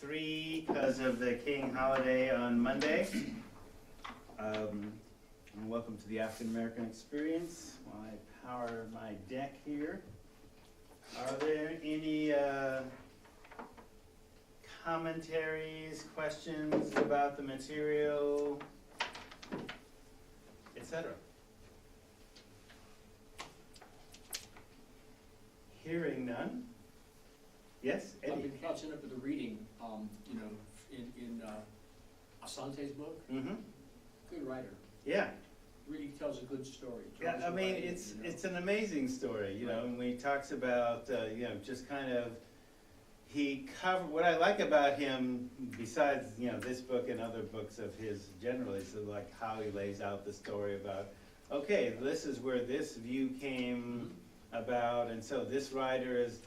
3 because of the King holiday on Monday. And welcome to the African American Experience. While I power my deck here, are there any commentaries, questions about the material, etc.? Hearing none. Yes, Eddie? I've been catching up with the reading, in Asante's book. Mm-hmm. Good writer. Yeah. Really tells a good story. Yeah, I mean, it's an amazing story, you know, and when he talks about, just kind of, he covered, what I like about him, besides, this book and other books of his generally, is like how he lays out the story about, okay, this is where this view came about, and so this writer is,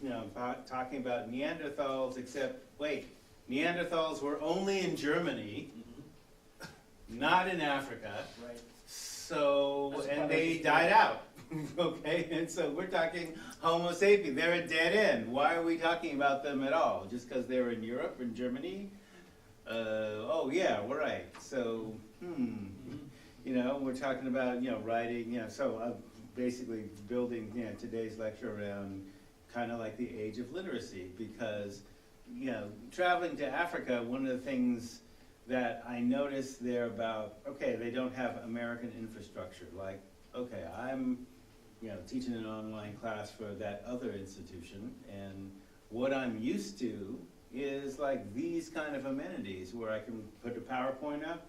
talking about Neanderthals, except, wait, Neanderthals were only in Germany, not in Africa. Right. So, and they died out, okay? And so we're talking Homo sapiens, they're a dead end. Why are we talking about them at all? Just because they were in Europe, in Germany? Oh yeah, we're right. So, we're talking about, writing, so basically building, today's lecture around kind of like the age of literacy, because, traveling to Africa, one of the things that I noticed there about, okay, they don't have American infrastructure. Like, okay, I'm, teaching an online class for that other institution, and what I'm used to is like these kind of amenities where I can put a PowerPoint up,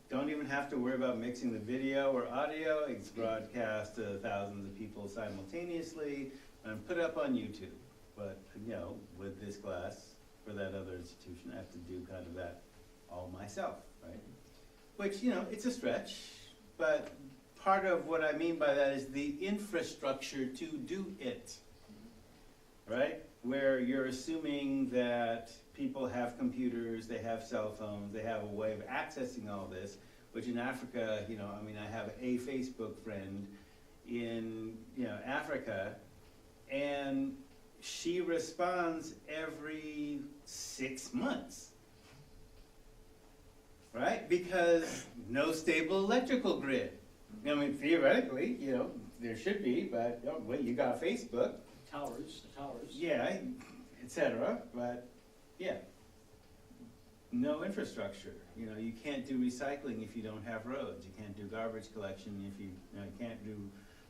don't even have to worry about mixing the video or audio, it's broadcast to thousands of people simultaneously, and put up on YouTube. But, with this class for that other institution, I have to do kind of that all myself, right? Which, it's a stretch, but part of what I mean by that is the infrastructure to do it, right? Where you're assuming that people have computers, they have cell phones, they have a way of accessing all this, which in Africa, I have a Facebook friend in, Africa, and she responds every 6 months. Right? Because no stable electrical grid. I mean, theoretically, there should be, but you got Facebook. The towers. Yeah, etc. But yeah, no infrastructure. You can't do recycling if you don't have roads. You can't do garbage collection if you can't do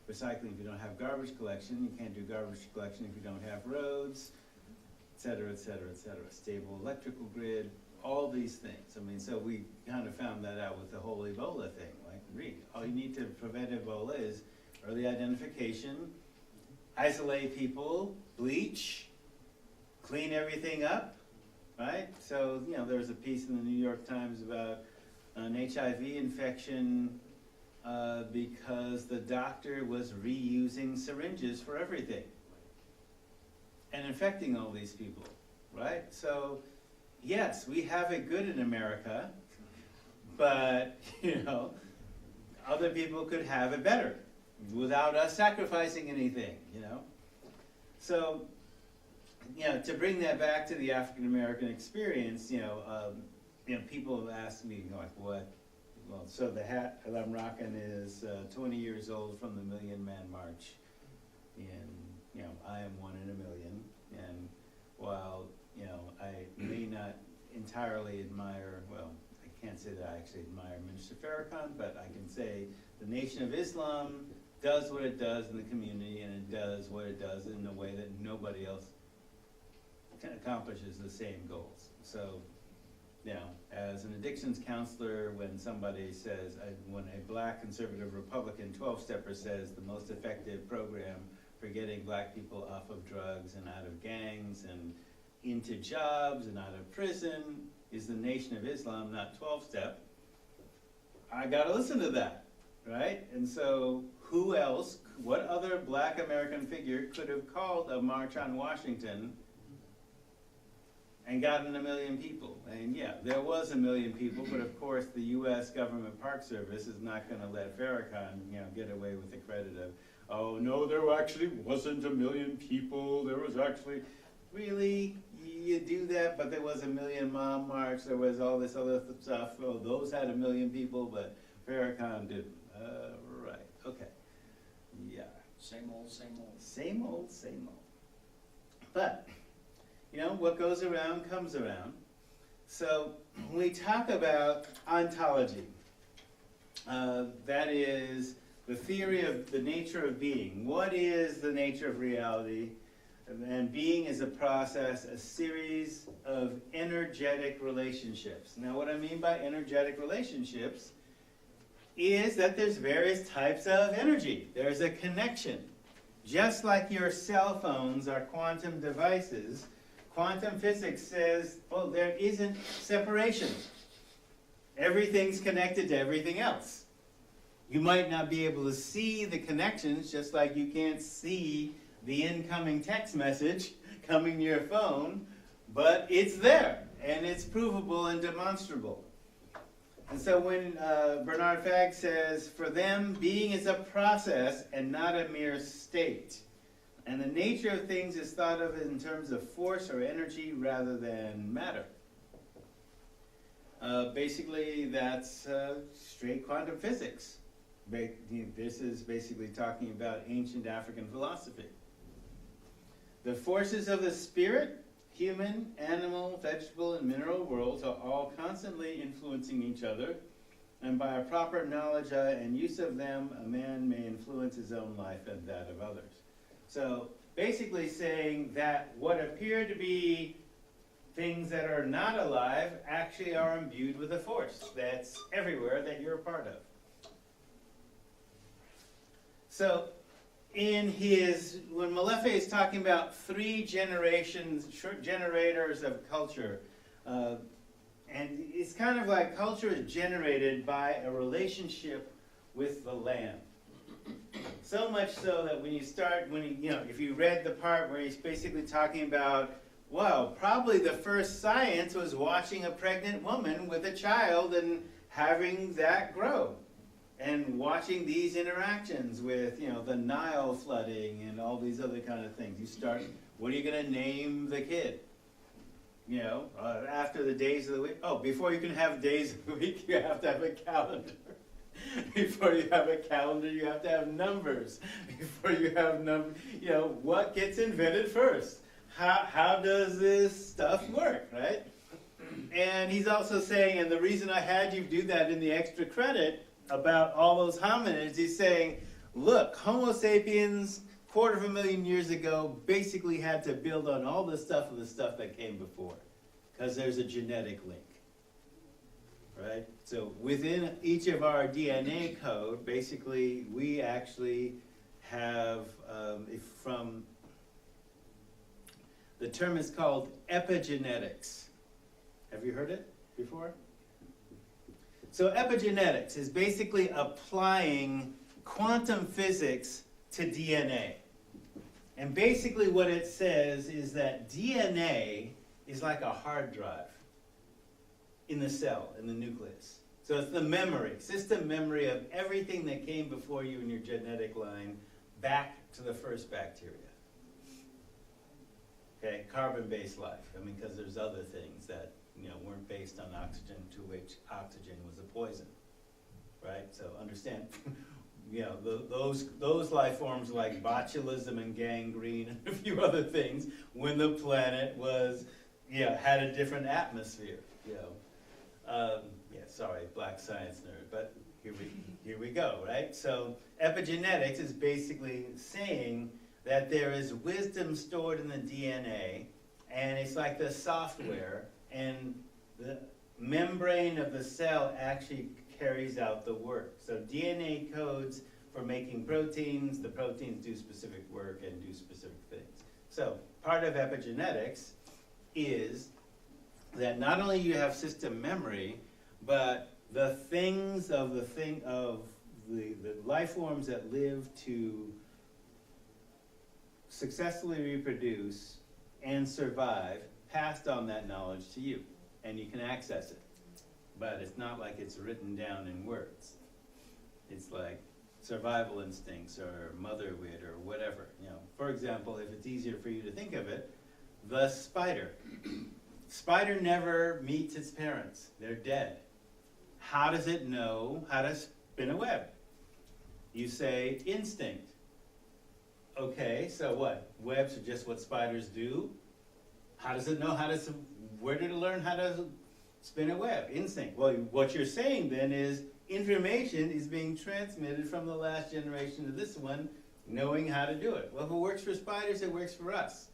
recycling if you don't have garbage collection. You can't do garbage collection if you don't have roads, etc., etc., etc. Stable electrical grid. All these things. I mean, so we kind of found that out with the whole Ebola thing. Like, read, all you need to prevent Ebola is early identification, isolate people, bleach, clean everything up, right? So, there was a piece in the New York Times about an HIV infection because the doctor was reusing syringes for everything and infecting all these people, right? So, yes, we have it good in America, but, other people could have it better without us sacrificing anything, So, to bring that back to the African American experience, people have asked me, like, what? Well, so the hat that I'm rocking is 20 years old from the Million Man March. And, I am one in a million. And while I may not entirely admire, I can't say that I actually admire Minister Farrakhan, but I can say the Nation of Islam does what it does in the community, and it does what it does in a way that nobody else accomplishes the same goals. So, as an addictions counselor, when somebody says, when a black conservative Republican 12-stepper says the most effective program for getting black people off of drugs and out of gangs and into jobs and out of prison is the Nation of Islam, not 12-step, I gotta listen to that, right? And so who else, what other black American figure could have called a march on Washington and gotten 1 million people? And yeah, there was 1 million people, but of course the US Government Park Service is not gonna let Farrakhan, get away with the credit of, oh no, there actually wasn't 1 million people, there was actually, really, you do that, but there was a Million Mile March, there was all this other stuff, oh, those had 1 million people, but Farrakhan didn't. Right, okay, yeah. Same old, same old. Same old, same old. But, you know, what goes around comes around. So, when we talk about ontology, that is the theory of the nature of being. What is the nature of reality? And being is a process, a series of energetic relationships. Now, what I mean by energetic relationships is that there's various types of energy. There's a connection. Just like your cell phones are quantum devices, quantum physics says, well, there isn't separation. Everything's connected to everything else. You might not be able to see the connections, just like you can't see the incoming text message coming to your phone, but it's there, and it's provable and demonstrable. And so when Bernard Fagg says, for them, being is a process and not a mere state. And the nature of things is thought of in terms of force or energy rather than matter. Basically, that's straight quantum physics. This is basically talking about ancient African philosophy. The forces of the spirit, human, animal, vegetable, and mineral worlds are all constantly influencing each other, and by a proper knowledge and use of them, a man may influence his own life and that of others. So basically saying that what appear to be things that are not alive actually are imbued with a force that's everywhere that you're a part of. So when Molefe is talking about 3 generators of culture, and it's kind of like culture is generated by a relationship with the land. So much so that if you read the part where he's basically talking about, well, probably the first science was watching a pregnant woman with a child and having that grow. And watching these interactions with, the Nile flooding and all these other kind of things. You start, what are you going to name the kid? After the days of the week. Oh, before you can have days of the week, you have to have a calendar. Before you have a calendar, you have to have numbers. Before you have numbers, what gets invented first? How does this stuff work, right? And he's also saying, and the reason I had you do that in the extra credit about all those hominids, he's saying, look, Homo sapiens, 250,000 years ago, basically had to build on all the stuff of the stuff that came before, because there's a genetic link, right? So within each of our DNA code, basically, we actually have, the term is called epigenetics. Have you heard it before? So epigenetics is basically applying quantum physics to DNA. And basically what it says is that DNA is like a hard drive in the cell, in the nucleus. So it's the memory, system memory of everything that came before you in your genetic line back to the first bacteria. Okay, carbon-based life. Because there's other things that weren't based on oxygen, to which oxygen was a poison, right? So understand, those life forms like botulism and gangrene and a few other things, when the planet was, had a different atmosphere, sorry, black science nerd, but here we go, right? So epigenetics is basically saying that there is wisdom stored in the DNA, and it's like the software, and the membrane of the cell actually carries out the work. So DNA codes for making proteins, the proteins do specific work and do specific things. So part of epigenetics is that not only you have system memory, but the things of the life forms that live to successfully reproduce and survive passed on that knowledge to you, and you can access it. But it's not like it's written down in words. It's like survival instincts or mother wit or whatever. For example, if it's easier for you to think of it, the spider. Spider never meets its parents. They're dead. How does it know how to spin a web? You say instinct. Okay, so what? Webs are just what spiders do? How does it know how to, where did it learn how to spin a web? Instinct. Well, what you're saying then is information is being transmitted from the last generation to this one, knowing how to do it. Well, if it works for spiders, it works for us.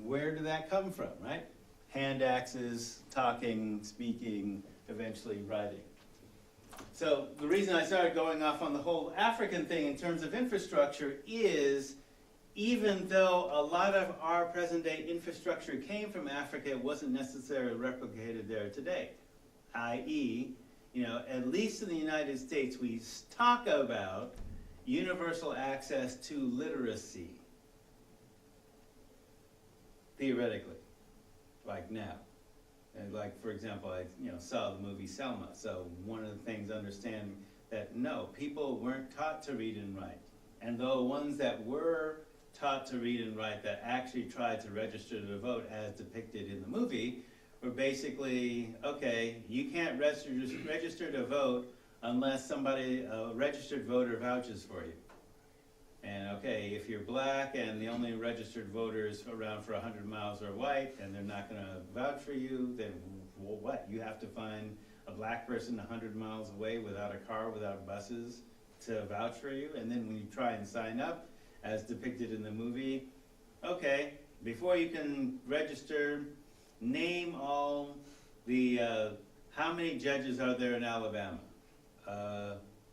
Where did that come from, right? Hand axes, talking, speaking, eventually writing. So the reason I started going off on the whole African thing in terms of infrastructure is, even though a lot of our present-day infrastructure came from Africa, it wasn't necessarily replicated there today. I.e., at least in the United States, we talk about universal access to literacy, theoretically, like now. And like, for example, I saw the movie Selma, so one of the things understanding that no, people weren't taught to read and write. And the ones that were taught to read and write that actually tried to register to vote as depicted in the movie were basically, okay, you can't register to vote unless somebody, a registered voter, vouches for you. And okay, if you're black and the only registered voters around for 100 miles are white and they're not gonna vouch for you, then well, what? You have to find a black person 100 miles away without a car, without buses to vouch for you. And then when you try and sign up, as depicted in the movie, okay, before you can register, name all the, how many judges are there in Alabama?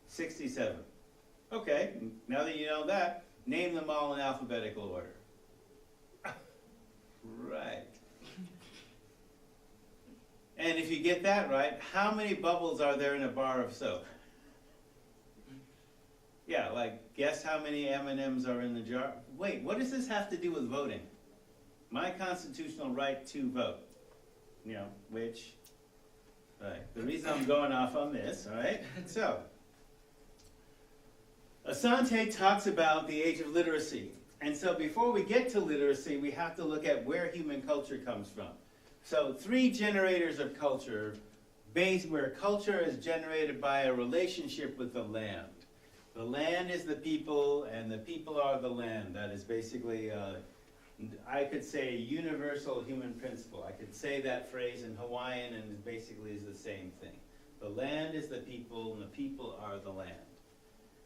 67. Okay, now that you know that, name them all in alphabetical order. Right. And if you get that right, how many bubbles are there in a bar of soap? Yeah, like, guess how many M&Ms are in the jar? Wait, what does this have to do with voting? My constitutional right to vote. Which, right, the reason I'm going off on this, all right? So, Asante talks about the age of literacy. And so before we get to literacy, we have to look at where human culture comes from. So 3 generators of culture, where culture is generated by a relationship with the land. The land is the people, and the people are the land. That is basically, I could say, a universal human principle. I could say that phrase in Hawaiian, and it basically is the same thing. The land is the people, and the people are the land.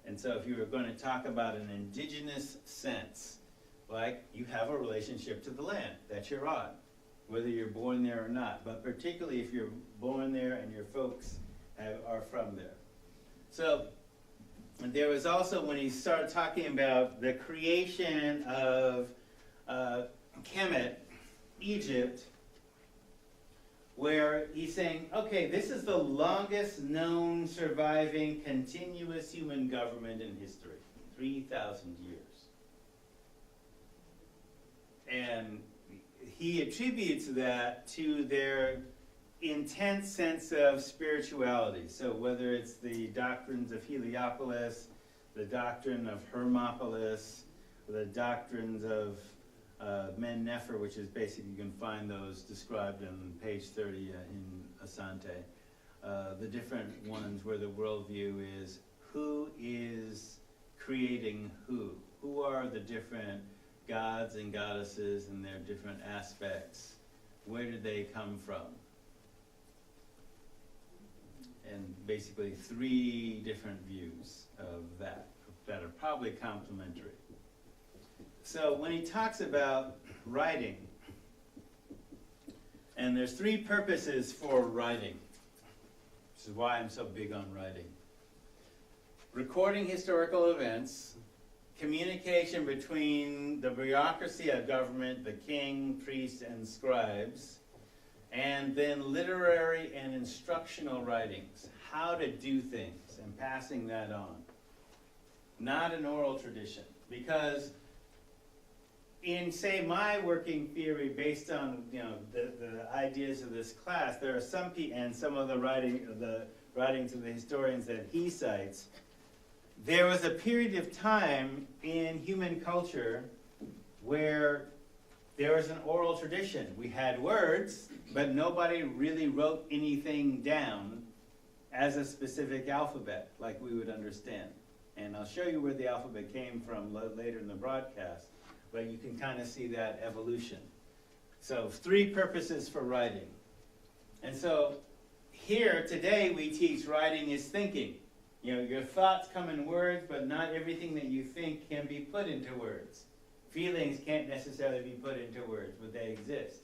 And so if you were going to talk about an indigenous sense, like you have a relationship to the land that you're on, whether you're born there or not, but particularly if you're born there and your folks are from there. So there was also, when he started talking about the creation of Kemet, Egypt, where he's saying, okay, this is the longest known surviving continuous human government in history, 3,000 years. And he attributes that to their intense sense of spirituality. So whether it's the doctrines of Heliopolis, the doctrine of Hermopolis, the doctrines of Men Nefer, which is basically, you can find those described on page 30 in Asante. The different ones where the worldview is who is creating who? Who are the different gods and goddesses and their different aspects? Where did they come from? And basically 3 different views of that are probably complementary. So when he talks about writing, and there's 3 purposes for writing, which is why I'm so big on writing. Recording historical events, communication between the bureaucracy of government, the king, priests, and scribes, and then literary and instructional writings, how to do things, and passing that on. Not an oral tradition, because in, say, my working theory, based on the ideas of this class, there are some people, and some of the writings of the historians that he cites, there was a period of time in human culture where there was an oral tradition. We had words, but nobody really wrote anything down as a specific alphabet, like we would understand. And I'll show you where the alphabet came from later in the broadcast, but you can kind of see that evolution. So 3 purposes for writing. And so here today we teach writing is thinking. You know, your thoughts come in words, but not everything that you think can be put into words. Feelings can't necessarily be put into words, but they exist.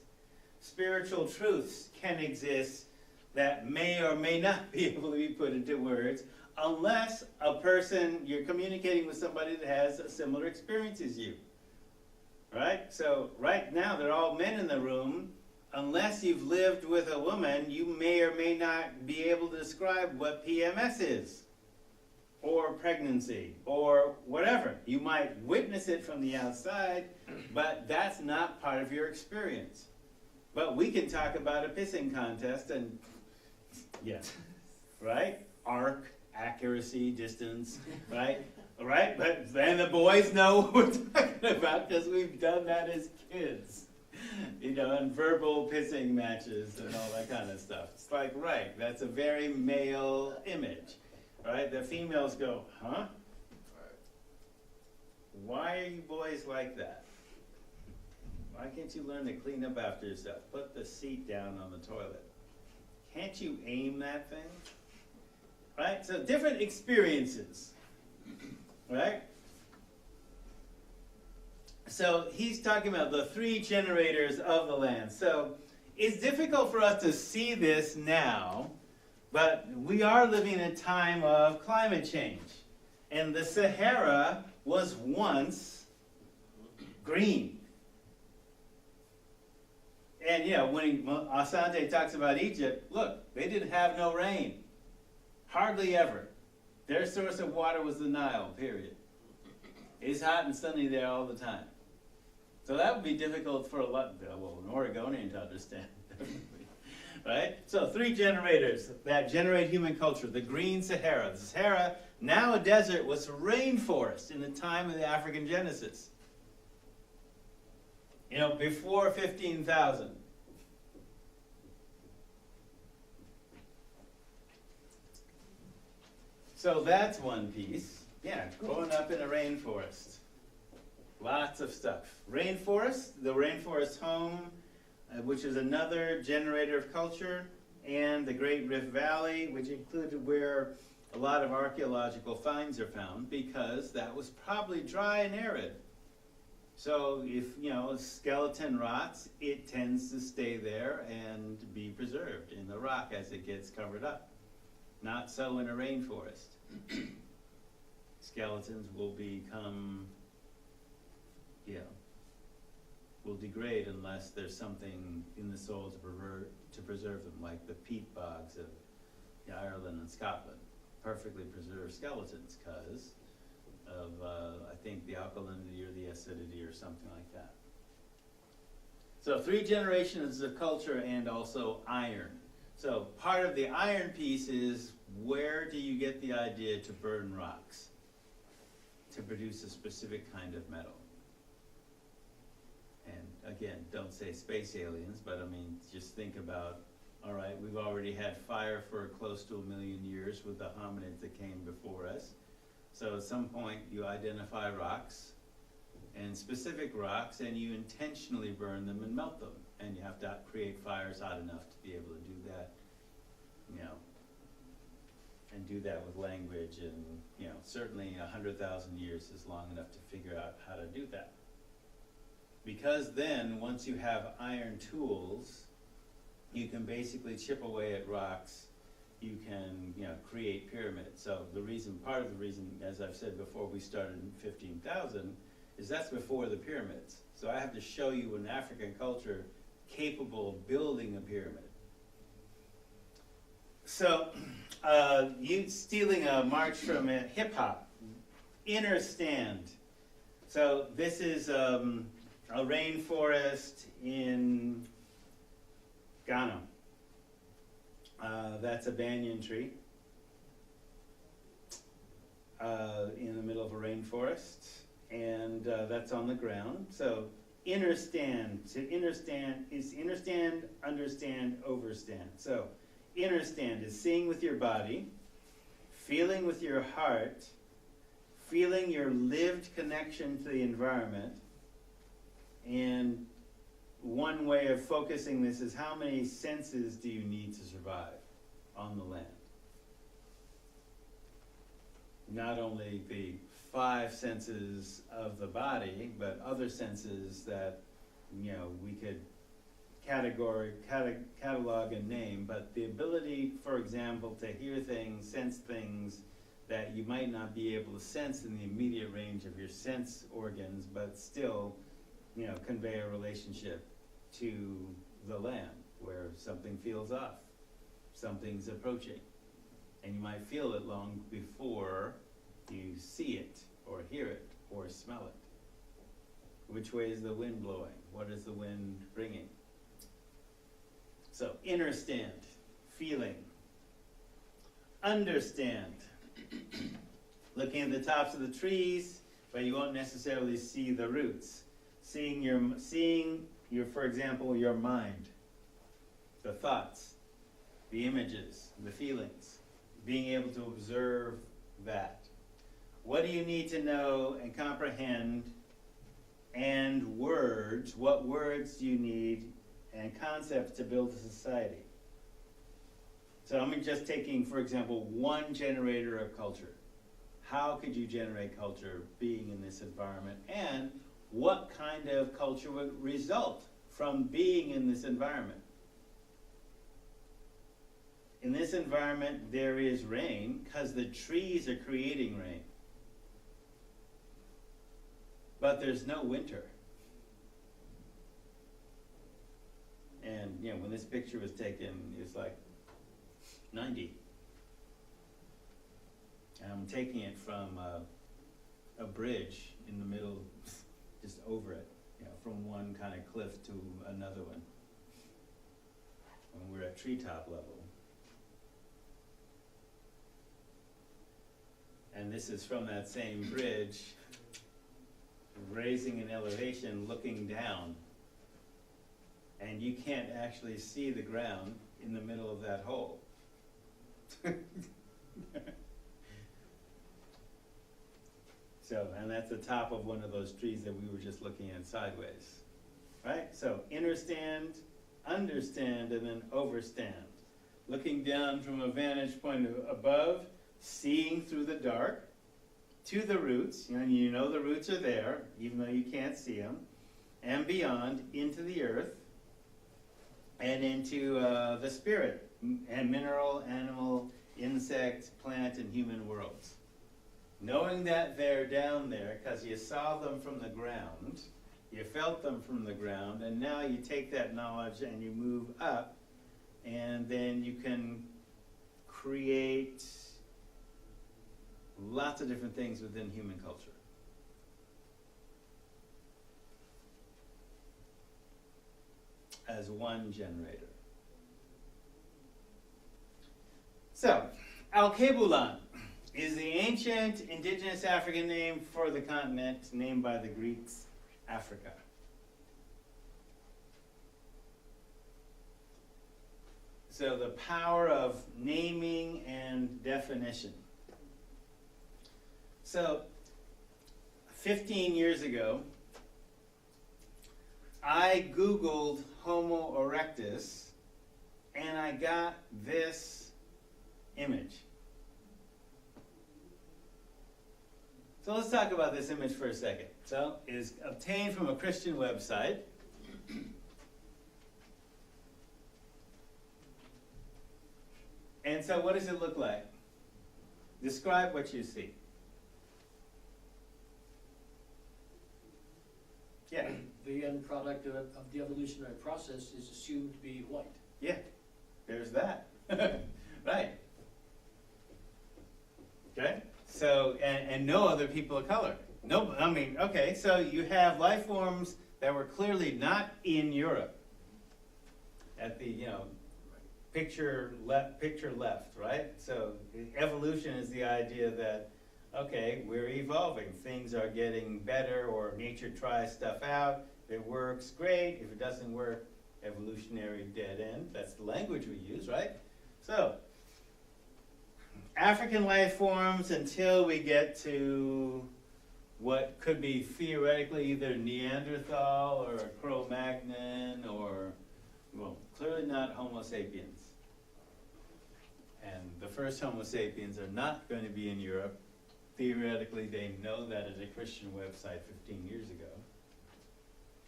Spiritual truths can exist that may or may not be able to be put into words, unless a person, you're communicating with somebody that has a similar experience as you. Right? So right now, they're all men in the room. Unless you've lived with a woman, you may or may not be able to describe what PMS is, or pregnancy, or whatever. You might witness it from the outside, but that's not part of your experience. But we can talk about a pissing contest and, yeah, right? Arc, accuracy, distance, right? Right? But then the boys know what we're talking about because we've done that as kids. You know, and verbal pissing matches and all that kind of stuff. It's like, right, that's a very male image, right? The females go, huh? Why are you boys like that? Why can't you learn to clean up after yourself? Put the seat down on the toilet. Can't you aim that thing? Right? So different experiences, right? So he's talking about the 3 generators of the land. So it's difficult for us to see this now, but we are living in a time of climate change. And the Sahara was once green. And you know, when Asante talks about Egypt, look, they didn't have no rain. Hardly ever. Their source of water was the Nile, period. It's hot and sunny there all the time. So that would be difficult for an Oregonian to understand, right? So 3 generators that generate human culture. The green Sahara. The Sahara, now a desert, was a rainforest in the time of the African Genesis. You know, before 15,000. So that's one piece. Yeah, growing up in a rainforest. Lots of stuff. Rainforest, the rainforest home, which is another generator of culture, and the Great Rift Valley, which included where a lot of archaeological finds are found, because that was probably dry and arid. So if, you know, a skeleton rots, it tends to stay there and be preserved in the rock as it gets covered up. Not so in a rainforest. Skeletons will become, will degrade unless there's something in the soil to preserve them, like the peat bogs of Ireland and Scotland. Perfectly preserved skeletons because of, I think, the alkalinity or the acidity or something like that. So 3 generations of culture and also iron. So part of the iron piece is, where do you get the idea to burn rocks to produce a specific kind of metal? And again, don't say space aliens, but I mean, just think about, all right, we've already had fire for close to 1 million years with the hominids that came before us. So at some point you identify rocks, and specific rocks, and you intentionally burn them and melt them. And you have to create fires hot enough to be able to do that, and do that with language, and certainly 100,000 years is long enough to figure out how to do that. Because then, once you have iron tools, you can basically chip away at rocks. You can, create pyramids. So part of the reason, as I've said before, we started in 15,000, is that's before the pyramids. So I have to show you an African culture capable of building a pyramid. So, you stealing a march from hip hop, Inner Stand. So this is a rainforest in Ghana. That's a banyan tree in the middle of a rainforest, and that's on the ground. So understand. To understand is understand, overstand. So, understand is seeing with your body, feeling with your heart, feeling your lived connection to the environment, and one way of focusing this is how many senses do you need to survive on the land? Not only the 5 senses of the body, but other senses that, we could catalog and name, but the ability, for example, to hear things, sense things that you might not be able to sense in the immediate range of your sense organs, but still, convey a relationship to the land where something feels off, something's approaching, and you might feel it long before you see it or hear it or smell it. Which way is the wind blowing? What is the wind bringing? So, understand, feeling. Understand. Looking at the tops of the trees, but you won't necessarily see the roots. Seeing your, for example, your mind, the thoughts, the images, the feelings, being able to observe that. What do you need to know and comprehend? And words, what words do you need and concepts to build a society? So I'm just taking, for example, one generator of culture. How could you generate culture being in this environment? And what kind of culture would result from being in this environment? In this environment, there is rain because the trees are creating rain. But there's no winter. And, when this picture was taken, it was like 90. And I'm taking it from a bridge in the middle, just over it, from one kind of cliff to another one. And we're at treetop level. And this is from that same bridge, raising an elevation, looking down. And you can't actually see the ground in the middle of that hole. So, and that's the top of one of those trees that we were just looking at sideways. Right? So, understand, understand, and then overstand. Looking down from a vantage point above, seeing through the dark, to the roots, you know the roots are there, even though you can't see them, and beyond, into the earth, and into the spirit, and mineral, animal, insect, plant, and human worlds. Knowing that they're down there, because you saw them from the ground, you felt them from the ground, and now you take that knowledge and you move up, and then you can create lots of different things within human culture. As one generator. So, Alkebulan is the ancient indigenous African name for the continent, named by the Greeks, Africa. So the power of naming and definition. So, 15 years ago, I Googled Homo erectus, and I got this image. So let's talk about this image for a second. So, it is obtained from a Christian website. And so what does it look like? Describe what you see. Yeah. The end product of the evolutionary process is assumed to be white. Yeah, there's that. Right. Okay, so, and no other people of color. No, okay, so you have life forms that were clearly not in Europe. At the, picture left, right? So evolution is the idea that, okay, we're evolving. Things are getting better, or nature tries stuff out. it works, great. If it doesn't work, evolutionary dead end. That's the language we use, right? So, African life forms until we get to what could be theoretically either Neanderthal or Cro-Magnon or, well, clearly not Homo sapiens. And the first Homo sapiens are not going to be in Europe. Theoretically, they know that at a Christian website 15 years ago.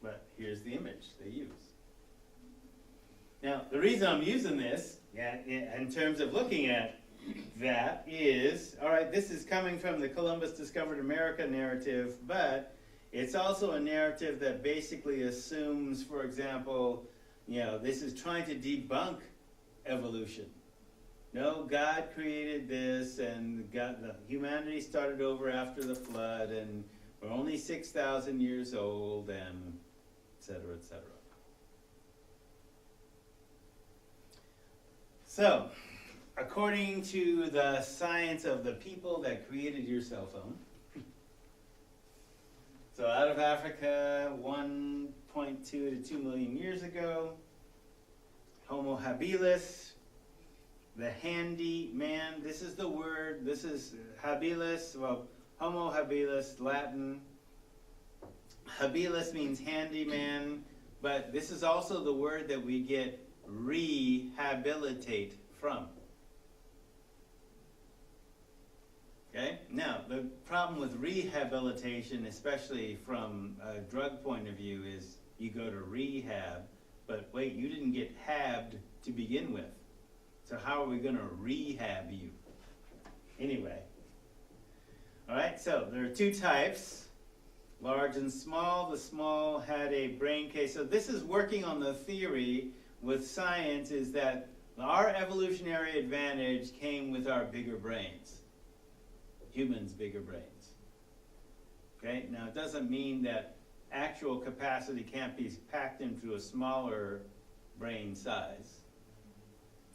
But here's the image they use. Now, the reason I'm using this, in terms of looking at that is, all right, this is coming from the Columbus discovered America narrative, but it's also a narrative that basically assumes, for example, this is trying to debunk evolution. No, God created this, and the humanity started over after the flood, and we're only 6,000 years old, and et cetera, et cetera. So, according to the science of the people that created your cell phone, so out of Africa, 1.2 to 2 million years ago, Homo habilis, the handy man, this is the word, this is habilis, well, Homo habilis, Latin. Habilis means handyman, but this is also the word that we get rehabilitate from. Okay? Now, the problem with rehabilitation, especially from a drug point of view, is you go to rehab, but wait, you didn't get habbed to begin with. So how are we going to rehab you? Anyway. All right, so there are two types, large and small. The small had a brain case. So this is working on the theory with science is that our evolutionary advantage came with our bigger brains. Humans' bigger brains. Okay, now it doesn't mean that actual capacity can't be packed into a smaller brain size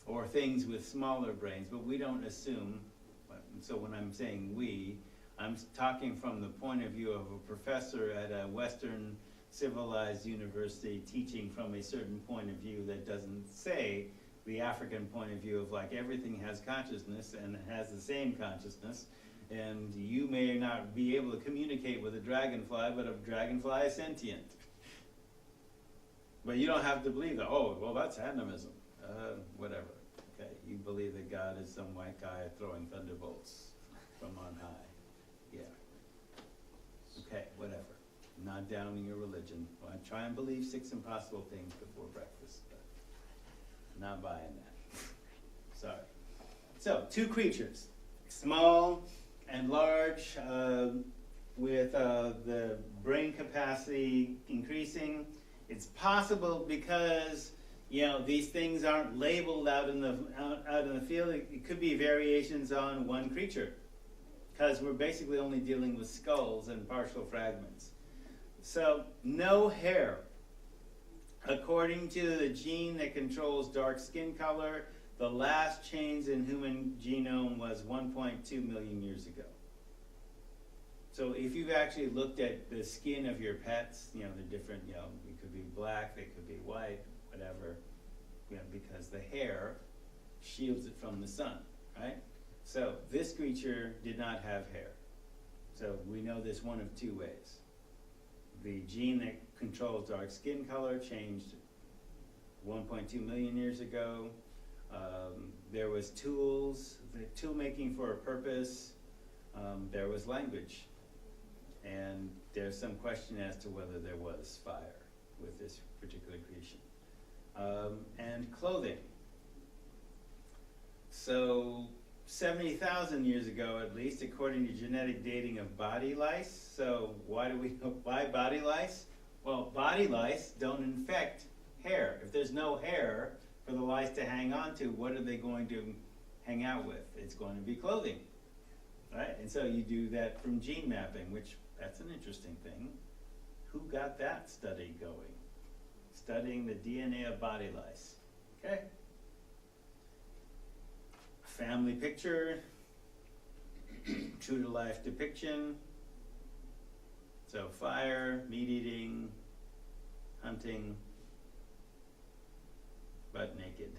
or things with smaller brains, but we don't assume. So when I'm saying we, I'm talking from the point of view of a professor at a Western civilized university teaching from a certain point of view that doesn't say the African point of view of like everything has consciousness and it has the same consciousness, and you may not be able to communicate with a dragonfly, but a dragonfly is sentient. But you don't have to believe that, oh, well, that's animism. Whatever. Okay, you believe that God is some white guy throwing thunderbolts from on high. Yeah. Okay, whatever. Not downing your religion. Well, I try and believe 6 impossible things before breakfast, but not buying that. Sorry. So, 2 creatures, small and large, with the brain capacity increasing. It's possible because these things aren't labeled out in the field. It could be variations on one creature, because we're basically only dealing with skulls and partial fragments. So, no hair. According to the gene that controls dark skin color, the last change in human genome was 1.2 million years ago. So if you've actually looked at the skin of your pets, they're different, it could be black, they could be white, whatever, because the hair shields it from the sun, right? So this creature did not have hair. So we know this one of 2 ways. The gene that controls dark skin color changed 1.2 million years ago. There was tools, the tool making for a purpose. There was language. And there's some question as to whether there was fire with this particular creation. And clothing. So 70,000 years ago, at least, according to genetic dating of body lice. So why body lice? Well, body lice don't infect hair. If there's no hair for the lice to hang on to, what are they going to hang out with? It's going to be clothing, right? And so you do that from gene mapping, which that's an interesting thing. Who got that study going? Studying the DNA of body lice. Okay. Family picture, true to life depiction. So fire, meat eating, hunting, butt naked.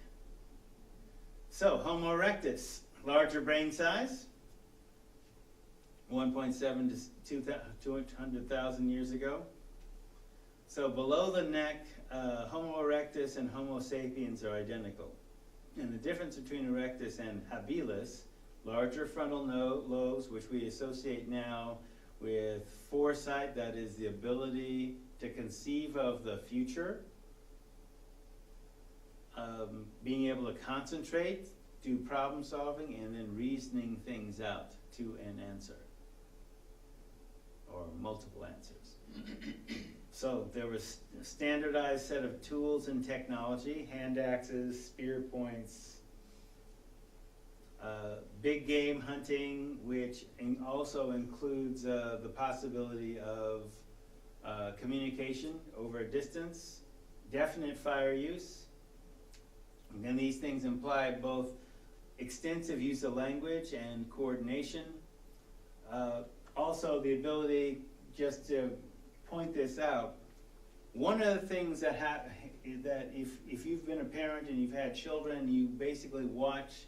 So, Homo erectus, larger brain size, 1.7 to 200,000 years ago. So below the neck, Homo erectus and Homo sapiens are identical. And the difference between erectus and habilis, larger frontal lobes, which we associate now with foresight, that is the ability to conceive of the future, being able to concentrate, do problem solving, and then reasoning things out to an answer, or multiple answers. So there was a standardized set of tools and technology, hand axes, spear points, big game hunting, which also includes the possibility of communication over a distance, definite fire use. And then these things imply both extensive use of language and coordination. Also the ability, just to point this out, one of the things that if you've been a parent and you've had children, you basically watch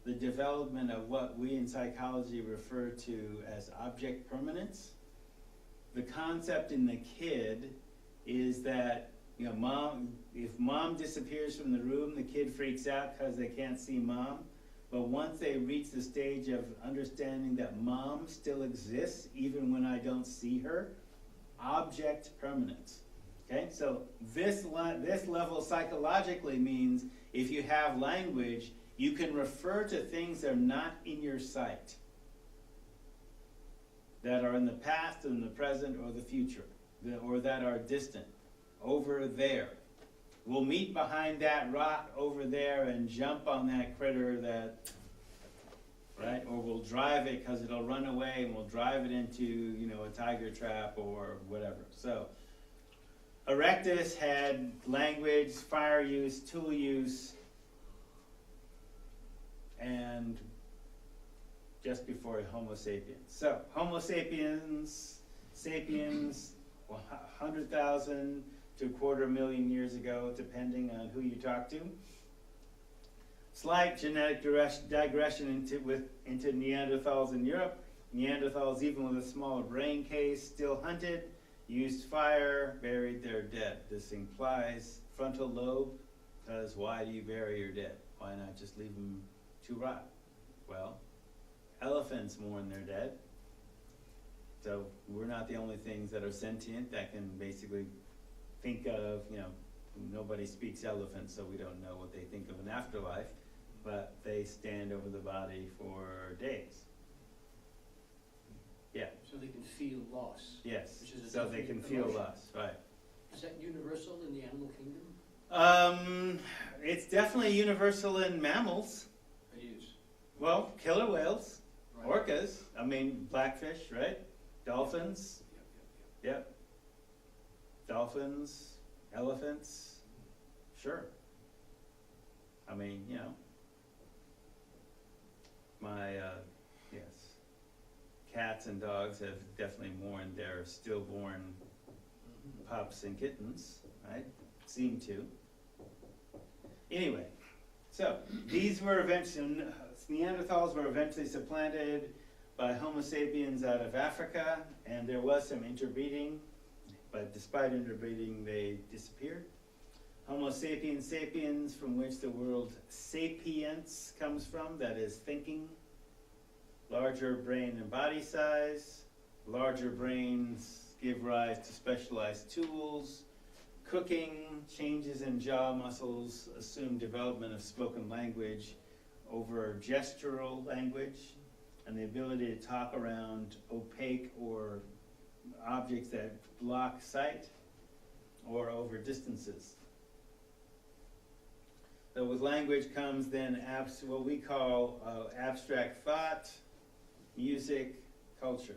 the development of what we in psychology refer to as object permanence. The concept in the kid is that, you know, if mom disappears from the room, the kid freaks out because they can't see mom. But once they reach the stage of understanding that mom still exists even when I don't see her, object permanence. Okay, so this level psychologically means if you have language, you can refer to things that are not in your sight, that are in the past, in the present, or the future, or that are distant, over there. We'll meet behind that rock over there and jump on that critter that, right? Or we'll drive it because it'll run away, and we'll drive it into, you know, a tiger trap or whatever. So Erectus had language, fire use, tool use, and just before Homo sapiens. So Homo sapiens, 100,000 to 250,000 years ago, depending on who you talk to. Slight genetic digression into Neanderthals in Europe. Neanderthals, even with a smaller brain case, still hunted, used fire, buried their dead. This implies frontal lobe, because why do you bury your dead? Why not just leave them to rot? Well, elephants mourn their dead. So we're not the only things that are sentient that can basically think of, you know, nobody speaks elephant, so we don't know what they think of an afterlife, but they stand over the body for days. Yeah. So they can feel loss. Yes, Which is a so they can feel emotion. loss, right. Is that universal in the animal kingdom? It's definitely universal in mammals. It is. Well, killer whales, Right. orcas, I mean, blackfish, right? Dolphins, yep. Dolphins, elephants, sure. I mean, you know, my, yes, cats and dogs have definitely mourned their stillborn pups and kittens, right? Seem to. Anyway, so these were eventually, Neanderthals were eventually supplanted by Homo sapiens out of Africa, and there was some interbreeding, but despite interbreeding, they disappeared. Homo sapiens sapiens, from which the word sapience comes from, that is thinking. Larger brain and body size. Larger brains give rise to specialized tools. Cooking, changes in jaw muscles, assume development of spoken language over gestural language, and the ability to talk around opaque or objects that block sight, or over distances. So with language comes then what we call abstract thought, music, culture.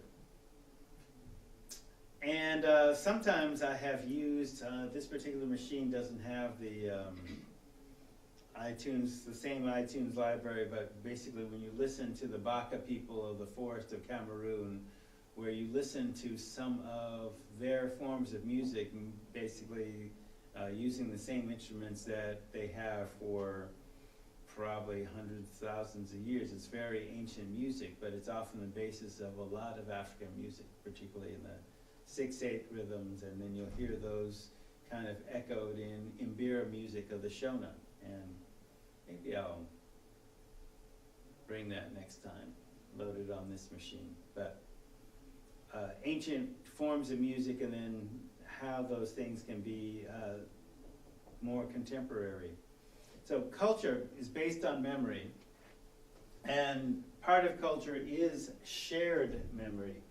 And sometimes I have used, this particular machine doesn't have the iTunes, the same iTunes library, but basically when you listen to the Baka people of the forest of Cameroon, where you listen to some of their forms of music, basically using the same instruments that they have for probably hundreds, thousands of years. It's very ancient music, but it's often the basis of a lot of African music, particularly in the 6/8 rhythms, and then you'll hear those kind of echoed in Mbira music of the Shona. And maybe I'll bring that next time, load it on this machine. But ancient forms of music, and then how those things can be more contemporary. So culture is based on memory, and part of culture is shared memory.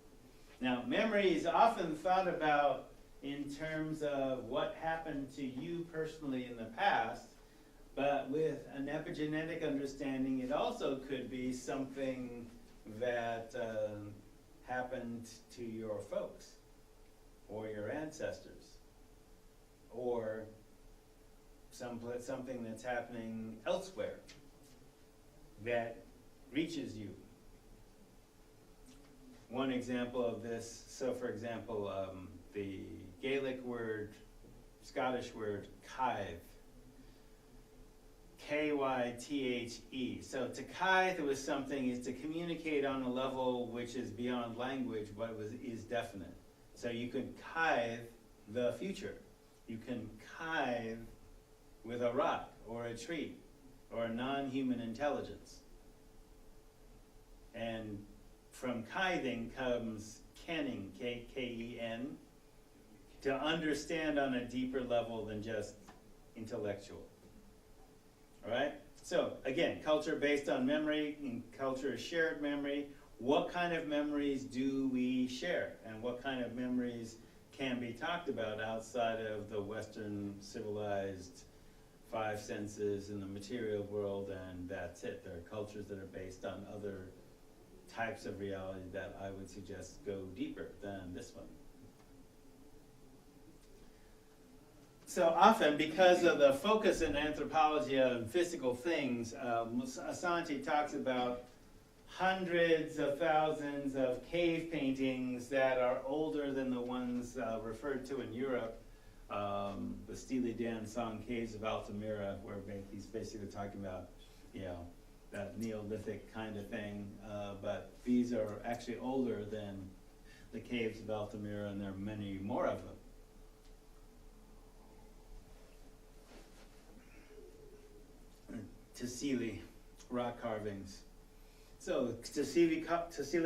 Now, memory is often thought about in terms of what happened to you personally in the past, but with an epigenetic understanding, it also could be something that happened to your folks, or your ancestors, or something that's happening elsewhere that reaches you. One example of this, so for example, the Gaelic word, Scottish word, kythe, K-Y-T-H-E. So to kythe was something is to communicate on a level which is beyond language, but is definite. So you can kythe the future. You can kythe with a rock or a tree or a non-human intelligence. And from kything comes kenning, K-K-E-N, to understand on a deeper level than just intellectual. All right? So again, culture based on memory, and culture is shared memory. What kind of memories do we share? And what kind of memories can be talked about outside of the Western civilized five senses in the material world, and that's it? There are cultures that are based on other types of reality that I would suggest go deeper than this one. So often, because of the focus in anthropology on physical things, Asante talks about hundreds of thousands of cave paintings that are older than the ones referred to in Europe, the Steely Dan song Caves of Altamira, where he's basically talking about, you know, that Neolithic kind of thing, but these are actually older than the Caves of Altamira, and there are many more of them. Tassili rock carvings. So Tassili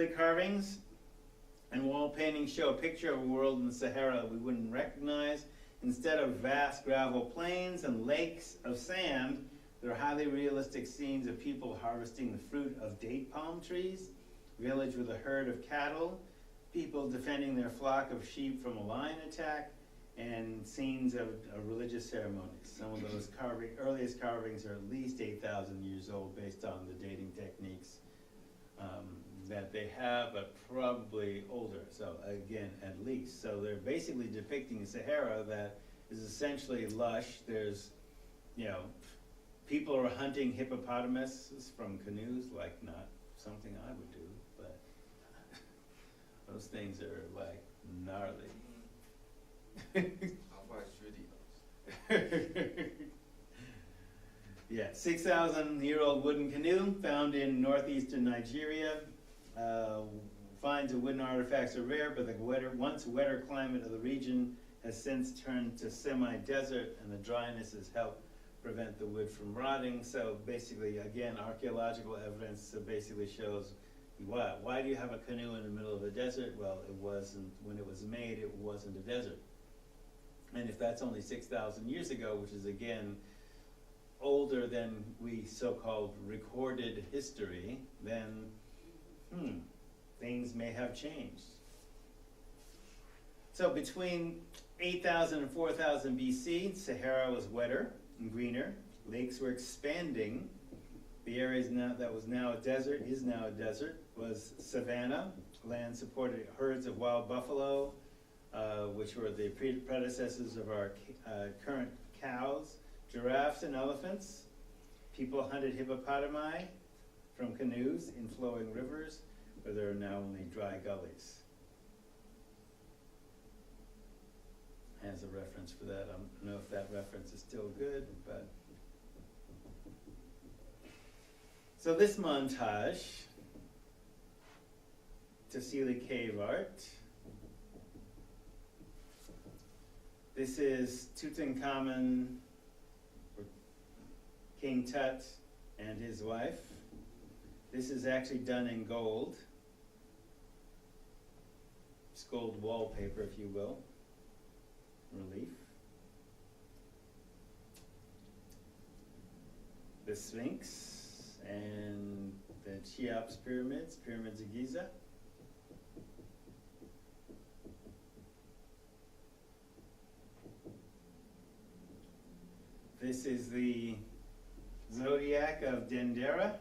carvings and wall paintings show a picture of a world in the Sahara we wouldn't recognize. Instead of vast gravel plains and lakes of sand, there are highly realistic scenes of people harvesting the fruit of date palm trees, village with a herd of cattle, people defending their flock of sheep from a lion attack, and scenes of religious ceremonies. Some of those earliest carvings are at least 8,000 years old based on the dating techniques that they have, but probably older. So again, at least. So they're basically depicting a Sahara that is essentially lush. There's, you know, people are hunting hippopotamuses from canoes, like not something I would do, but those things are like gnarly. How far is 3D? Yeah, 6,000-year-old wooden canoe found in northeastern Nigeria. Finds of wooden artifacts are rare, but the once wetter climate of the region has since turned to semi-desert, and the dryness has helped prevent the wood from rotting. So basically, again, archaeological evidence basically shows what? Why do you have a canoe in the middle of a desert? Well, it wasn't, when it was made, it wasn't a desert. And if that's only 6,000 years ago, which is again older than we so-called recorded history, then things may have changed. So between 8,000 and 4,000 BC, Sahara was wetter and greener. Lakes were expanding. The area that was now a desert, is now a desert, was savanna. Land supported herds of wild buffalo, which were the predecessors of our current cows, giraffes and elephants. People hunted hippopotami from canoes in flowing rivers, where there are now only dry gullies. has a reference for that. I don't know if that reference is still good, but. So this montage, Tassili cave art. This is Tutankhamun, or King Tut and his wife. This is actually done in gold. It's gold wallpaper, if you will. Relief. The Sphinx and the Cheops pyramids, pyramids of Giza. This is the zodiac of Dendera.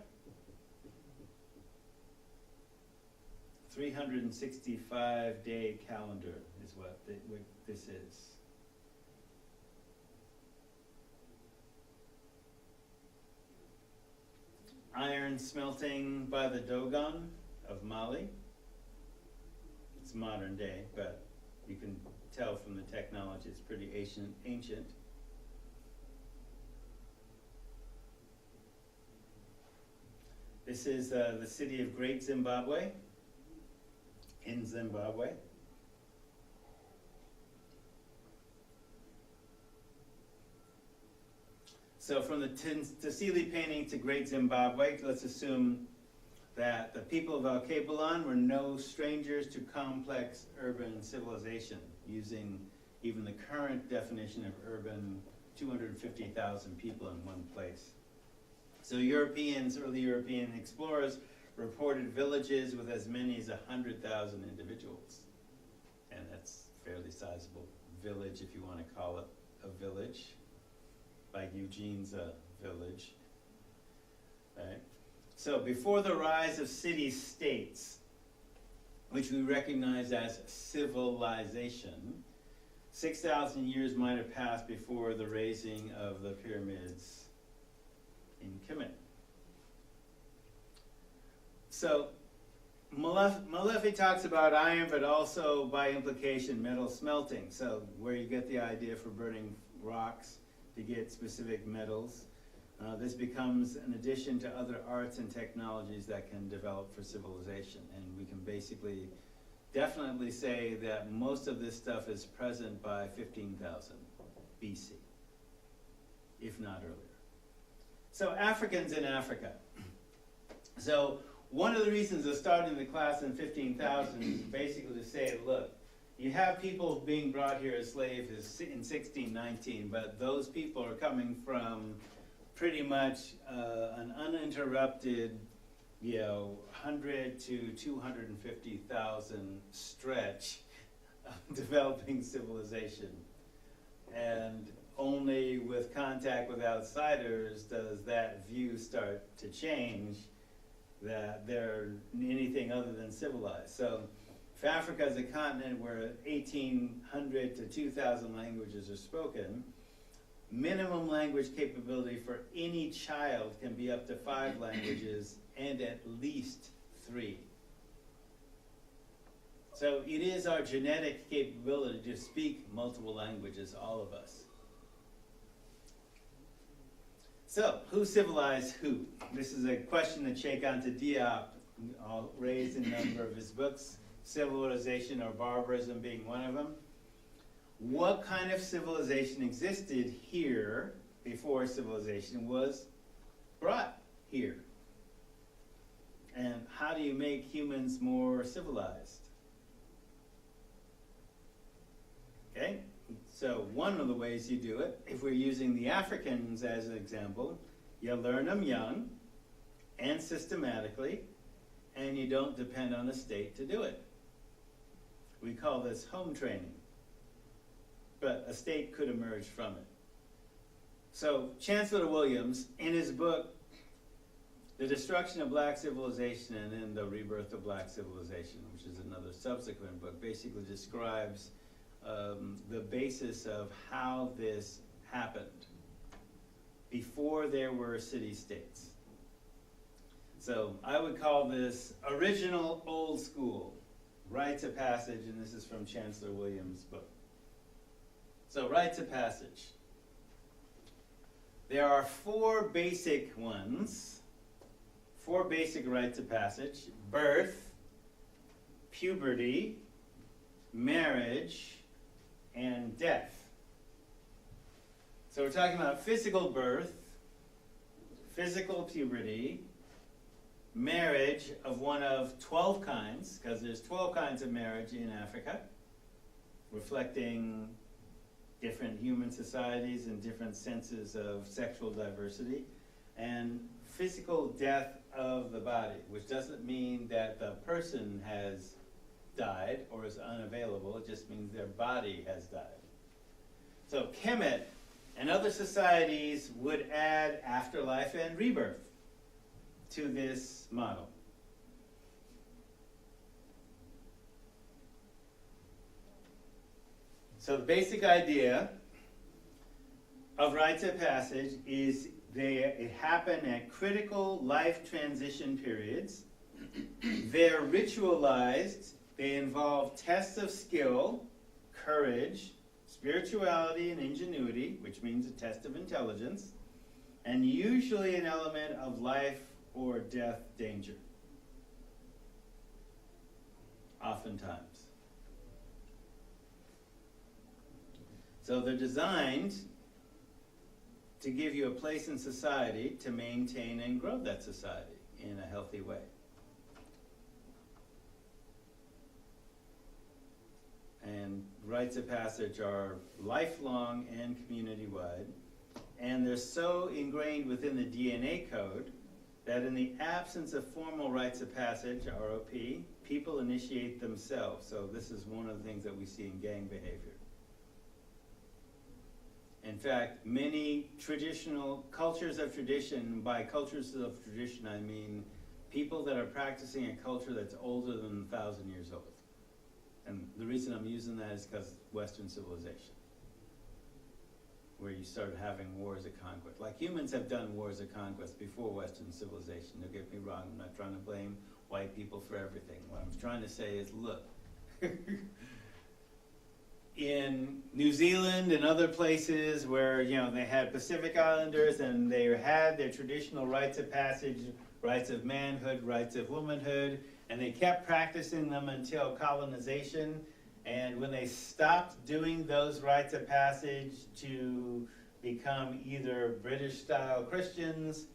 365-day calendar is what this is. Iron smelting by the Dogon of Mali. It's modern day, but you can tell from the technology it's pretty ancient. This is the city of Great Zimbabwe, in Zimbabwe. So from the Tassili painting to Great Zimbabwe, let's assume that the people of Alkebulan were no strangers to complex urban civilization, using even the current definition of urban, 250,000 people in one place. So early European explorers reported villages with as many as 100,000 individuals. And that's a fairly sizable village, if you want to call it a village, like Eugene's a village. Right? So before the rise of city-states, which we recognize as civilization, 6,000 years might have passed before the raising of the pyramids in Kemet. So Molefi talks about iron, but also by implication metal smelting. So where you get the idea for burning rocks to get specific metals. This becomes an addition to other arts and technologies that can develop for civilization. And we can basically definitely say that most of this stuff is present by 15,000 BC, if not earlier. So Africans in Africa. So one of the reasons of starting the class in 15,000 is basically to say, look, you have people being brought here as slaves in 1619, but those people are coming from pretty much an uninterrupted, 100 to 250,000 stretch of developing civilization. And only with contact with outsiders does that view start to change, that they're anything other than civilized. So if Africa is a continent where 1,800 to 2,000 languages are spoken, minimum language capability for any child can be up to 5 languages and at least 3. So it is our genetic capability to speak multiple languages, all of us. So, who civilized who? This is a question that Cheikh Anta Diop raised in a number of his books, civilization or barbarism being one of them. What kind of civilization existed here before civilization was brought here? And how do you make humans more civilized? Okay? So one of the ways you do it, if we're using the Africans as an example, you learn them young and systematically, and you don't depend on the state to do it. We call this home training. But a state could emerge from it. So Chancellor Williams, in his book, The Destruction of Black Civilization and then The Rebirth of Black Civilization, which is another subsequent book, basically describes the basis of how this happened before there were city-states. So I would call this original old school, rites of passage, and this is from Chancellor Williams' book. So rites of passage. There are four basic ones, four basic rites of passage: birth, puberty, marriage, and death. So we're talking about physical birth, physical puberty, marriage of one of 12 kinds, because there's 12 kinds of marriage in Africa, reflecting different human societies and different senses of sexual diversity, and physical death of the body, which doesn't mean that the person has died or is unavailable, it just means their body has died. So Kemet and other societies would add afterlife and rebirth to this model. So the basic idea of rites of passage is it happen at critical life transition periods. They're ritualized. They involve tests of skill, courage, spirituality, and ingenuity, which means a test of intelligence, and usually an element of life or death danger. Oftentimes. So they're designed to give you a place in society to maintain and grow that society in a healthy way. And rites of passage are lifelong and community-wide, and they're so ingrained within the DNA code that in the absence of formal rites of passage, ROP, people initiate themselves. So this is one of the things that we see in gang behavior. In fact, many traditional cultures of tradition, by cultures of tradition I mean people that are practicing a culture that's older than 1,000 years old. And the reason I'm using that is because Western civilization, where you started having wars of conquest. Like humans have done wars of conquest before Western civilization. Don't get me wrong, I'm not trying to blame white people for everything. What I'm trying to say is, look, in New Zealand and other places where, they had Pacific Islanders and they had their traditional rites of passage, rites of manhood, rites of womanhood, and they kept practicing them until colonization. And when they stopped doing those rites of passage to become either British-style Christians,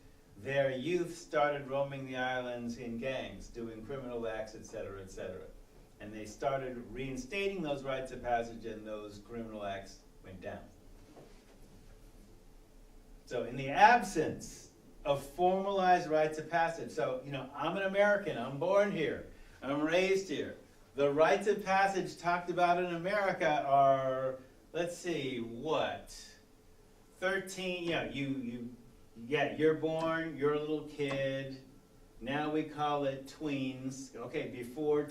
their youth started roaming the islands in gangs, doing criminal acts, etc., etc. And they started reinstating those rites of passage, and those criminal acts went down. So in the absence of formalized rites of passage, so, I'm an American, I'm born here, I'm raised here. The rites of passage talked about in America are, let's see, 13, you're born, you're a little kid, now we call it tweens, okay, before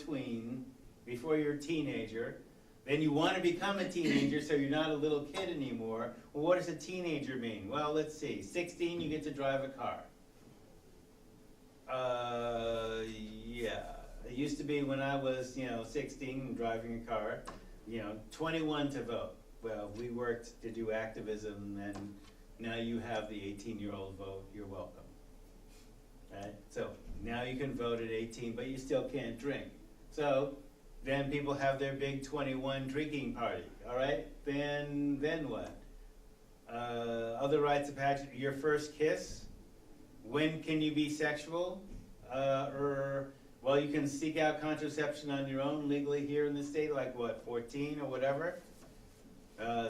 you're a teenager, then you want to become a teenager so you're not a little kid anymore. Well, what does a teenager mean? Well, let's see, 16, you get to drive a car. It used to be when I was, 16 and driving a car, 21 to vote. Well, we worked to do activism, and now you have the 18-year-old vote, you're welcome. Right? So now you can vote at 18, but you still can't drink. So then people have their big 21 drinking party, all right? Then what? Other rites of passage, your first kiss. When can you be sexual? Well, you can seek out contraception on your own legally here in the state, like 14 or whatever?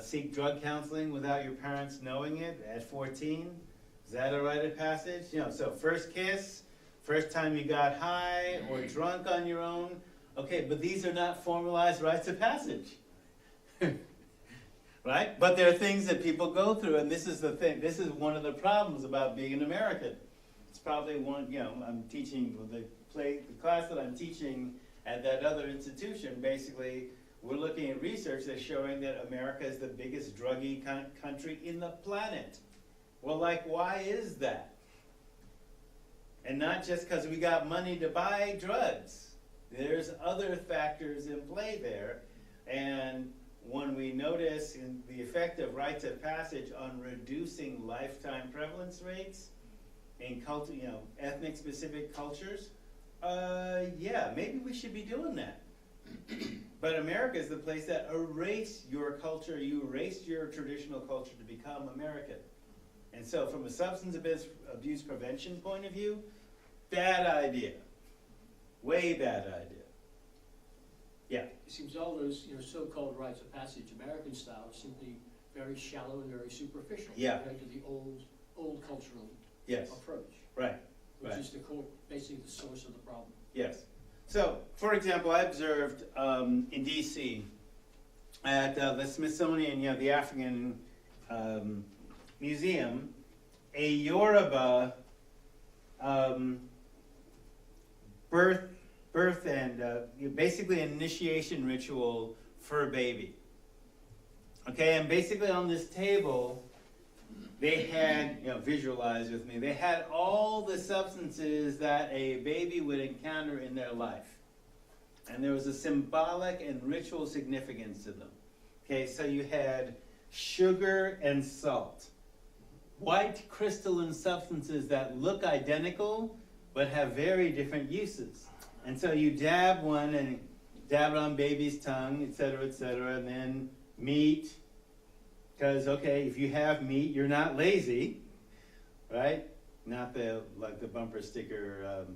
Seek drug counseling without your parents knowing it at 14? Is that a rite of passage? So first kiss, first time you got high or drunk on your own. Okay, but these are not formalized rites of passage. Right? But there are things that people go through, and this is the thing. This is one of the problems about being an American. It's probably one, I'm teaching, the class that I'm teaching at that other institution, basically, we're looking at research that's showing that America is the biggest druggy country in the planet. Well, why is that? And not just because we got money to buy drugs. There's other factors in play there. And when we notice in the effect of rites of passage on reducing lifetime prevalence rates in ethnic specific cultures, yeah, maybe we should be doing that. But America is the place that erased your culture, you erased your traditional culture to become American. And so from a substance abuse prevention point of view, bad idea. Way bad idea. Yeah. It seems all those, so-called rites of passage, American style, are simply very shallow and very superficial. Yeah. Compared to the old cultural Yes. approach. Right. Which Right. is basically the source of the problem. Yes. So, for example, I observed in D.C. at the Smithsonian, the African Museum, a Yoruba birth and basically an initiation ritual for a baby. Okay, and basically on this table, they had, visualize with me, they had all the substances that a baby would encounter in their life. And there was a symbolic and ritual significance to them. Okay, so you had sugar and salt. White crystalline substances that look identical, but have very different uses. And so you dab one and dab it on baby's tongue, etc., and then meat. Because, okay, if you have meat, you're not lazy, right? Not the bumper sticker,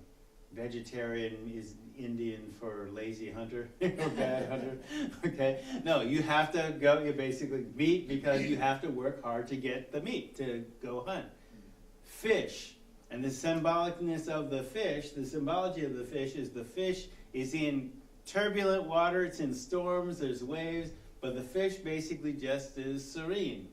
vegetarian is Indian for lazy hunter or bad hunter, okay? No, you have to you basically meat because you have to work hard to get the meat to go hunt. Fish, and the symbolicness of the fish, the symbology of the fish is in turbulent water, it's in storms, there's waves, but the fish basically just is serene,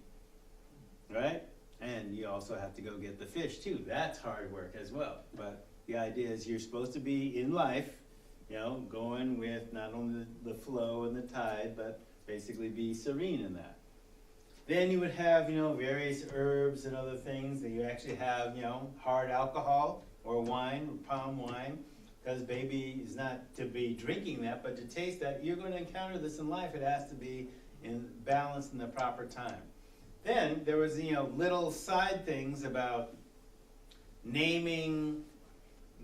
right? And you also have to go get the fish too. That's hard work as well. But the idea is you're supposed to be in life, going with not only the flow and the tide, but basically be serene in that. Then you would have, various herbs and other things that you actually have, hard alcohol or wine, palm wine, because baby is not to be drinking that, but to taste that. You're going to encounter this in life. It has to be in balance in the proper time. Then there was, little side things about naming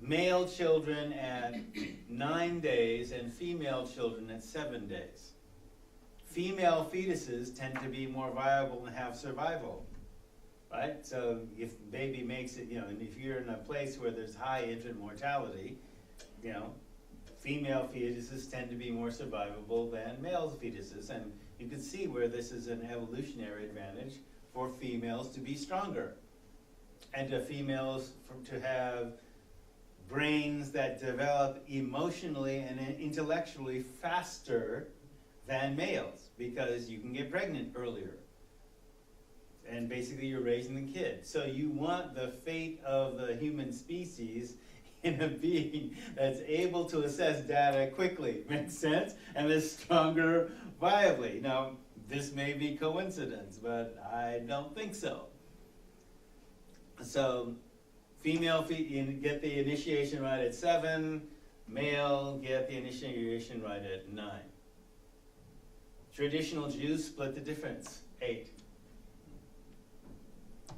male children at 9 days and female children at 7 days. Female fetuses tend to be more viable and have survival, right? So if baby makes it, and if you're in a place where there's high infant mortality, female fetuses tend to be more survivable than male fetuses. And you can see where this is an evolutionary advantage for females to be stronger. And to females to have brains that develop emotionally and intellectually faster than males, because you can get pregnant earlier. And basically you're raising the kid. So you want the fate of the human species in a being that's able to assess data quickly, makes sense? And is stronger viably. Now, this may be coincidence, but I don't think so. So, female get the initiation right at 7, male get the initiation right at 9. Traditional Jews split the difference, 8.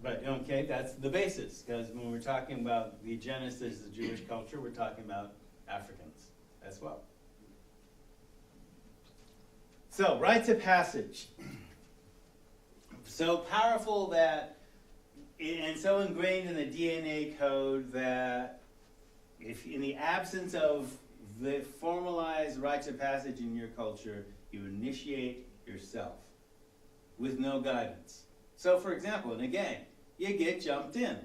But, okay, that's the basis, because when we're talking about the genesis of Jewish culture, we're talking about Africans as well. So, rites of passage. So powerful that, and so ingrained in the DNA code that if in the absence of the formalized rites of passage in your culture, you initiate yourself with no guidance. So for example, in a gang, you get jumped in.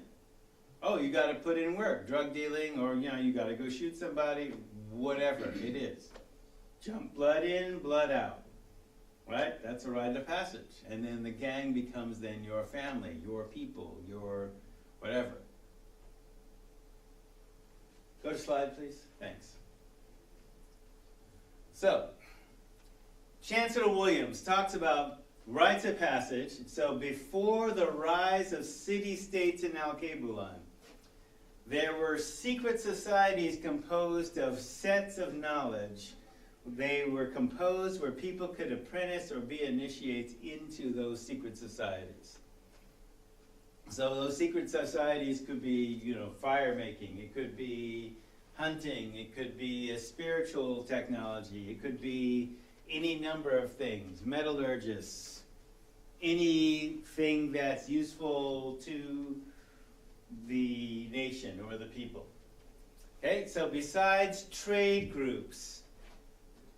Oh, you got to put in work, drug dealing, or you got to go shoot somebody, whatever it is. Jump blood in, blood out. Right? That's a rite of passage. And then the gang becomes then your family, your people, your whatever. Go to slide, please. Thanks. So, Chancellor Williams talks about rites of passage. So before the rise of city-states in Al-Qabulan, there were secret societies composed of sets of knowledge they were composed where people could apprentice or be initiates into those secret societies. So those secret societies could be, fire making, it could be hunting, it could be a spiritual technology, it could be any number of things, metallurgists, anything that's useful to the nation or the people. Okay, so besides trade groups,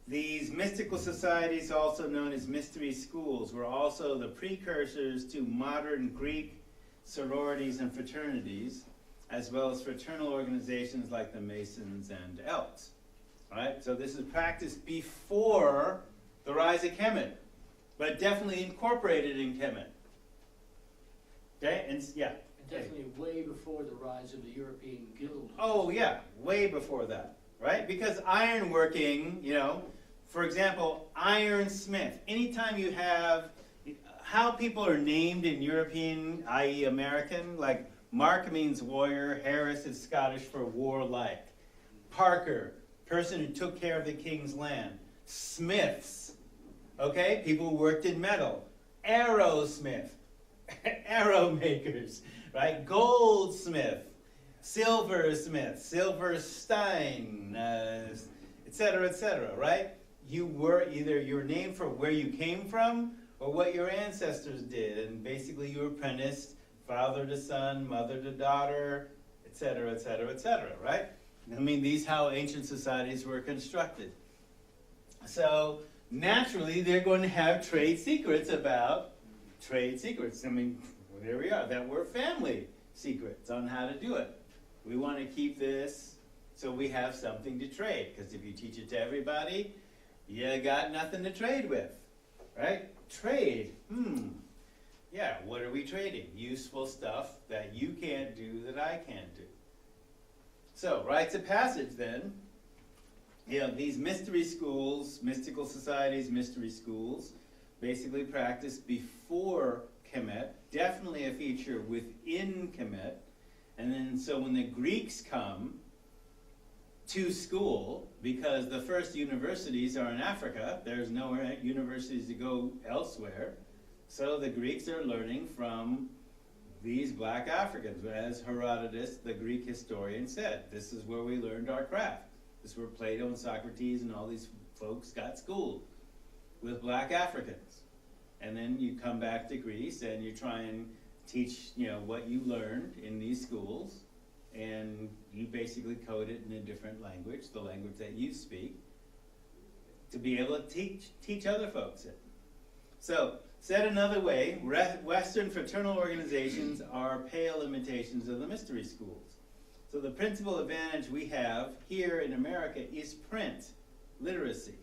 these mystical societies, also known as mystery schools, were also the precursors to modern Greek sororities and fraternities, as well as fraternal organizations like the Masons and Elks. All right, so this is practiced before the rise of Kemet, but definitely incorporated in Kemet. Okay, and yeah. And definitely way before the rise of the European guild. Oh yeah, way before that, right? Because ironworking, for example, ironsmith. Anytime you have how people are named in European, i.e. American, like Mark means warrior, Harris is Scottish for warlike. Parker, person who took care of the king's land. Smiths, okay, people who worked in metal. Arrowsmith, arrow makers, right? Goldsmith, silversmith, silverstein, etc., right? You were either your name for where you came from or what your ancestors did, and basically you apprenticed father to son, mother to daughter, etc., right? I mean, these how ancient societies were constructed. So naturally, they're going to have trade secrets about trade secrets. I mean, well, there we are. That were family secrets on how to do it. We want to keep this so we have something to trade, because if you teach it to everybody, you got nothing to trade with, right? Trade. Yeah, what are we trading? Useful stuff that you can't do that I can't do. So, rites of passage then. These mystery schools, mystical societies, mystery schools, basically practiced before Kemet, definitely a feature within Kemet. And then, so when the Greeks come to school, because the first universities are in Africa, there's no universities to go elsewhere, so the Greeks are learning from these black Africans. As Herodotus, the Greek historian, said, this is where we learned our craft. This is where Plato and Socrates and all these folks got schooled, with black Africans. And then you come back to Greece and you try and teach, what you learned in these schools, and you basically code it in a different language, the language that you speak, to be able to teach other folks it. So, said another way, Western fraternal organizations are pale imitations of the mystery schools. So the principal advantage we have here in America is print literacy.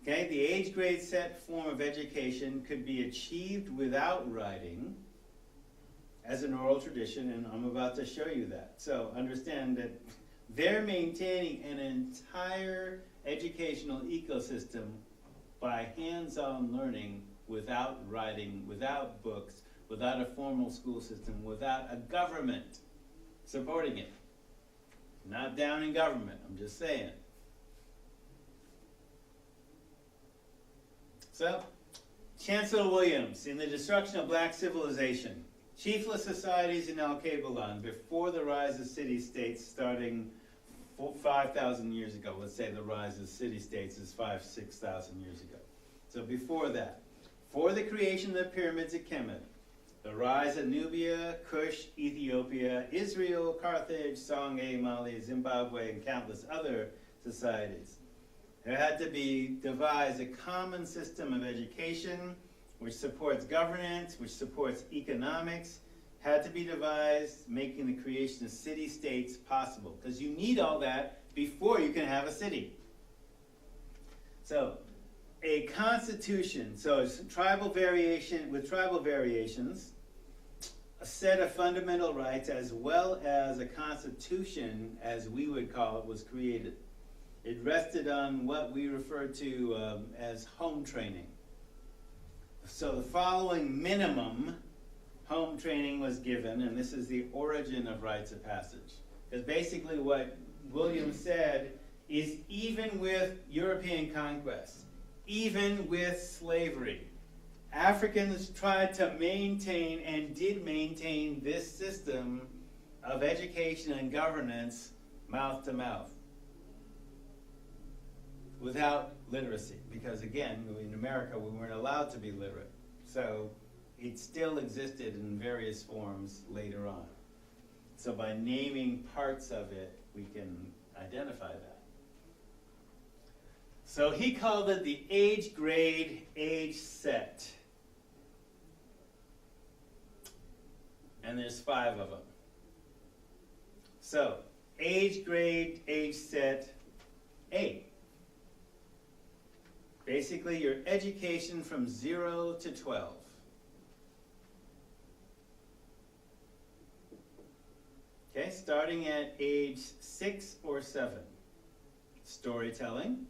Okay, the age grade set form of education could be achieved without writing as an oral tradition, and I'm about to show you that. So understand that they're maintaining an entire educational ecosystem by hands-on learning without writing, without books, without a formal school system, without a government supporting it. Not down in government, I'm just saying. So, Chancellor Williams, in The Destruction of Black Civilization, chiefless societies in Al-Kabalan before the rise of city-states starting 5,000 years ago. Let's say the rise of city-states is 6,000 years ago. So before that, for the creation of the pyramids at Kemet, the rise of Nubia, Kush, Ethiopia, Israel, Carthage, Songhai, Mali, Zimbabwe, and countless other societies, there had to be devised a common system of education which supports governance, which supports economics, had to be devised, making the creation of city-states possible. Because you need all that before you can have a city. So, a constitution, so it's tribal variation, with tribal variations, a set of fundamental rights as well as a constitution, as we would call it, was created. It rested on what we refer to as home training. So the following minimum home training was given, and this is the origin of rites of passage. Because basically what William said, is even with European conquest, even with slavery, Africans tried to maintain and did maintain this system of education and governance mouth to mouth without literacy. Because again, in America, we weren't allowed to be literate. So it still existed in various forms later on. So by naming parts of it, we can identify that. So he called it the age grade, age set. And there's 5 of them. So, age grade, age set, A. Basically, your education from 0 to 12. Okay, starting at age 6 or 7. Storytelling.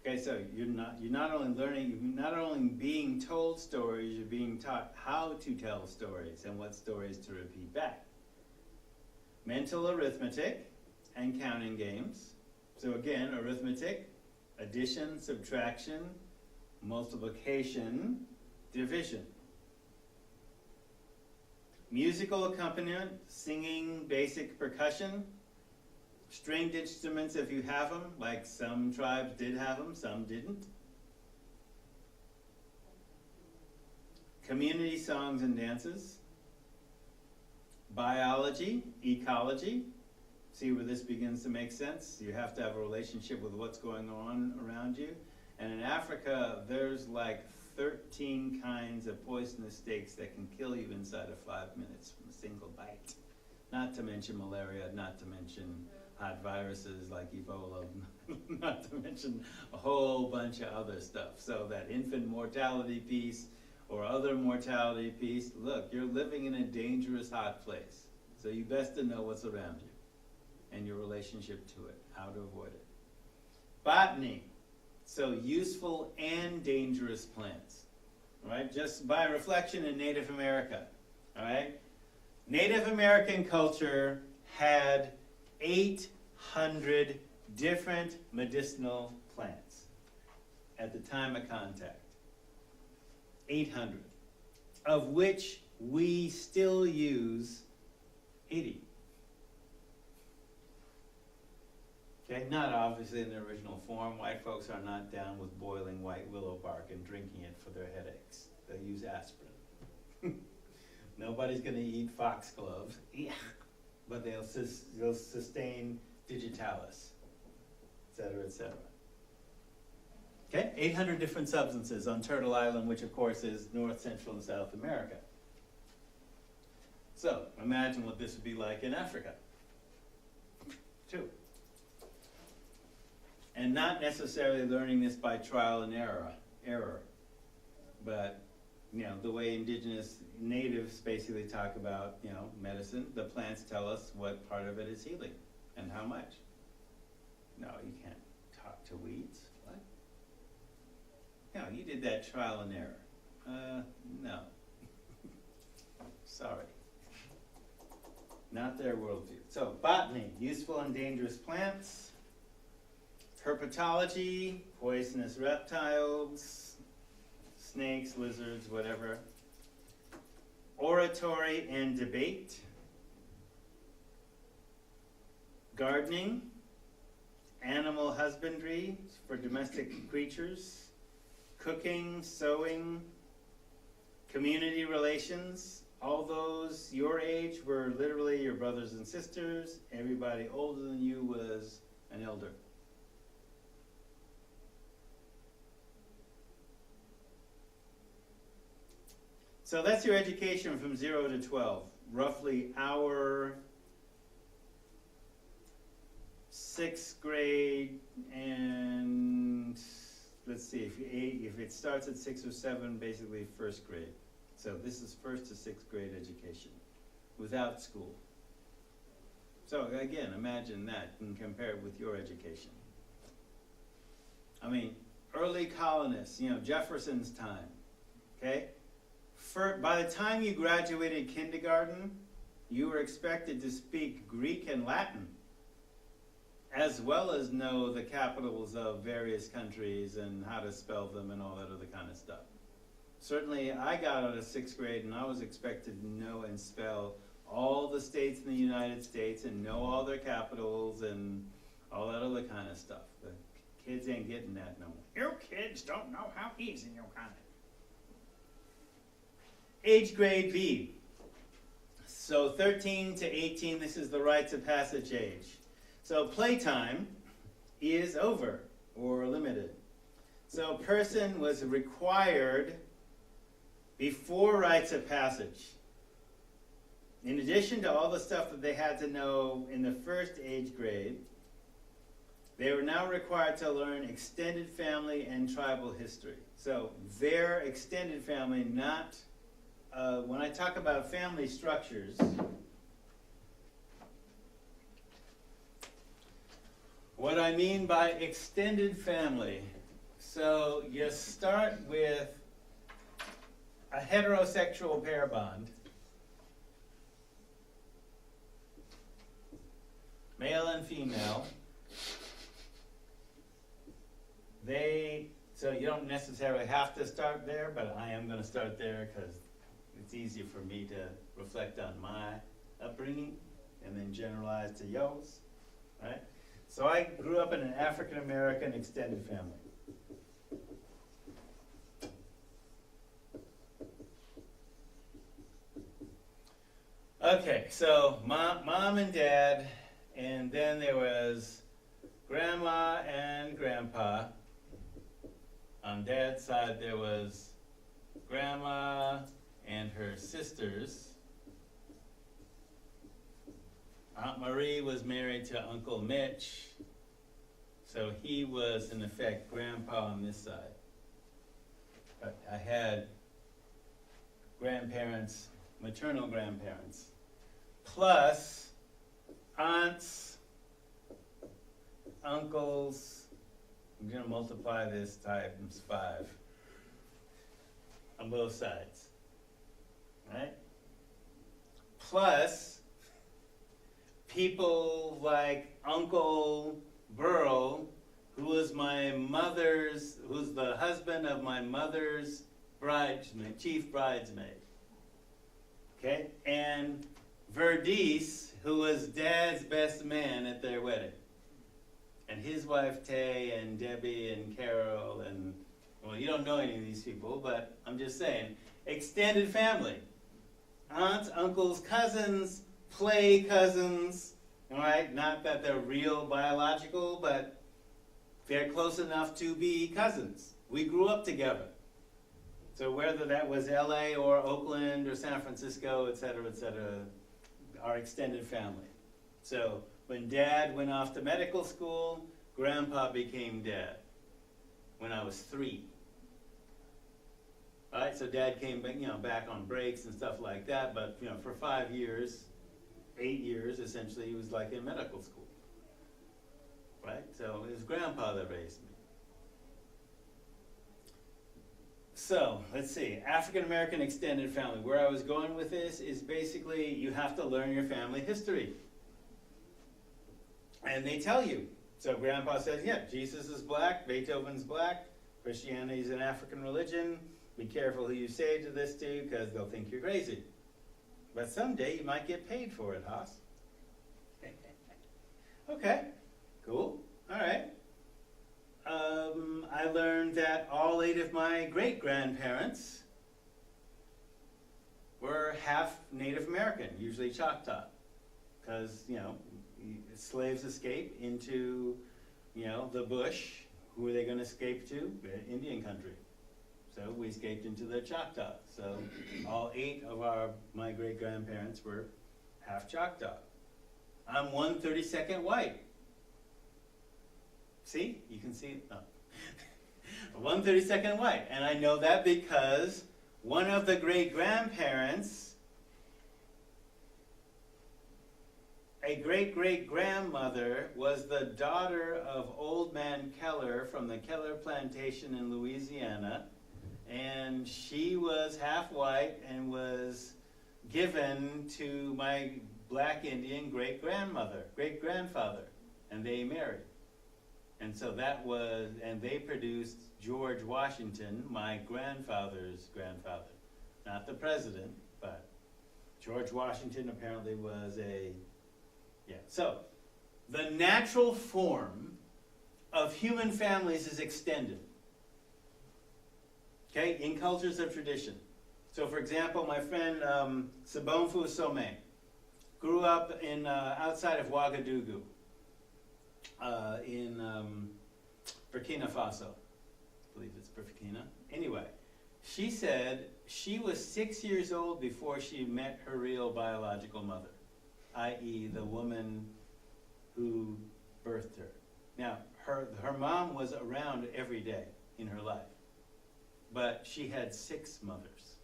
Okay, so you're not only learning, you're not only being told stories, you're being taught how to tell stories and what stories to repeat back. Mental arithmetic and counting games. So again, arithmetic, addition, subtraction, multiplication, division. Musical accompaniment, singing, basic percussion. Stringed instruments if you have them, like some tribes did have them, some didn't. Community songs and dances. Biology, ecology. See where this begins to make sense? You have to have a relationship with what's going on around you. And in Africa, there's like 13 kinds of poisonous snakes that can kill you inside of 5 minutes from a single bite. Not to mention malaria, not to mention hot viruses like Ebola, not to mention a whole bunch of other stuff. So that infant mortality piece or other mortality piece, look, you're living in a dangerous hot place. So you best to know what's around you and your relationship to it, how to avoid it. Botany, so useful and dangerous plants, all right? Just by reflection in Native America, all right? Native American culture had 800 different medicinal plants at the time of contact. 800, of which we still use 80. Okay, not obviously in the original form. White folks are not down with boiling white willow bark and drinking it for their headaches. They use aspirin. Nobody's going to eat foxglove. Yeah. But they'll sustain digitalis, et cetera, et cetera. Okay, 800 different substances on Turtle Island, which of course is North, Central, and South America. So, imagine what this would be like in Africa, too. And not necessarily learning this by trial and error, but you know, the way indigenous natives basically talk about, you know, medicine, the plants tell us what part of it is healing and how much. No, you can't talk to weeds. What? No, you did that trial and error. No. Sorry. Not their worldview. So, botany, useful and dangerous plants. Herpetology, poisonous reptiles, snakes, lizards, whatever. Oratory and debate. Gardening. Animal husbandry for domestic creatures. Cooking, sewing. Community relations. All those your age were literally your brothers and sisters. Everybody older than you was an elder. So that's your education from 0 to 12. Roughly our 6th grade, and let's see, if it starts at 6 or 7, basically 1st grade. So this is 1st to 6th grade education without school. So again, imagine that and compare it with your education. I mean, early colonists, you know, Jefferson's time, okay? By the time you graduated kindergarten, you were expected to speak Greek and Latin. as well as know the capitals of various countries and how to spell them and all that other kind of stuff. Certainly, I got out of 6th grade and I was expected to know and spell all the states in the United States and know all their capitals and all that other kind of stuff. The kids ain't getting that no more. You kids don't know how easy you got it. Age grade B. So 13 to 18, this is the rites of passage age. So playtime is over or limited. So a person was required before rites of passage, in addition to all the stuff that they had to know in the first age grade, they were now required to learn extended family and tribal history. So their extended family, not, when I talk about family structures, what I mean by extended family, so you start with a heterosexual pair bond, male and female. So you don't necessarily have to start there, but I am going to start there because it's easier for me to reflect on my upbringing and then generalize to yours, right? So I grew up in an African American extended family. Okay, so mom and dad, and then there was grandma and grandpa. On dad's side, there was grandma and her sisters. Aunt Marie was married to Uncle Mitch, so he was, in effect, grandpa on this side. But I had grandparents, maternal grandparents, plus aunts, uncles. I'm going to multiply this times 5 on both sides, right? Plus people like Uncle Burl, who was who's the husband of my mother's bridesmaid, chief bridesmaid. Okay, and Verdice, who was Dad's best man at their wedding. And his wife Tay and Debbie and Carol and, well, you don't know any of these people, but I'm just saying, extended family. Aunts, uncles, cousins, play cousins, all right? Not that they're real biological, but they're close enough to be cousins. We grew up together. So whether that was LA or Oakland or San Francisco, et cetera, our extended family. So when Dad went off to medical school, Grandpa became Dad when I was 3. All right, so Dad came back, back on breaks and stuff like that, but for 5 years, 8 years, essentially, he was like in medical school. Right? So it was Grandpa that raised me. So, let's see, African American extended family. Where I was going with this is basically you have to learn your family history. And they tell you. So Grandpa says, yeah, Jesus is black, Beethoven's black, Christianity is an African religion. Be careful who you say to this to because they'll think you're crazy. But someday you might get paid for it, Haas. Okay, cool, all right. I learned that all 8 of my great-grandparents were half Native American, usually Choctaw, because, slaves escape into, the bush. Who are they going to escape to? Indian country. So we escaped into the Choctaw. So all 8 of my great-grandparents were half Choctaw. I'm 1/32 white. See? You can see it? Oh. 1/32 white. And I know that because one of the great-grandparents, a great-great-grandmother, was the daughter of Old Man Keller from the Keller Plantation in Louisiana. And she was half white and was given to my black Indian great-grandfather. and they married. And so that was, and they produced George Washington, my grandfather's grandfather. Not the president, but George Washington apparently was so the natural form of human families is extended, okay, in cultures of tradition. So for example, my friend Sabonfu Some grew up in outside of Ouagadougou in Burkina Faso. I believe it's Burkina. Anyway, she said she was 6 years old before she met her real biological mother, i.e. the woman who birthed her. Now, her mom was around every day in her life, but she had 6 mothers,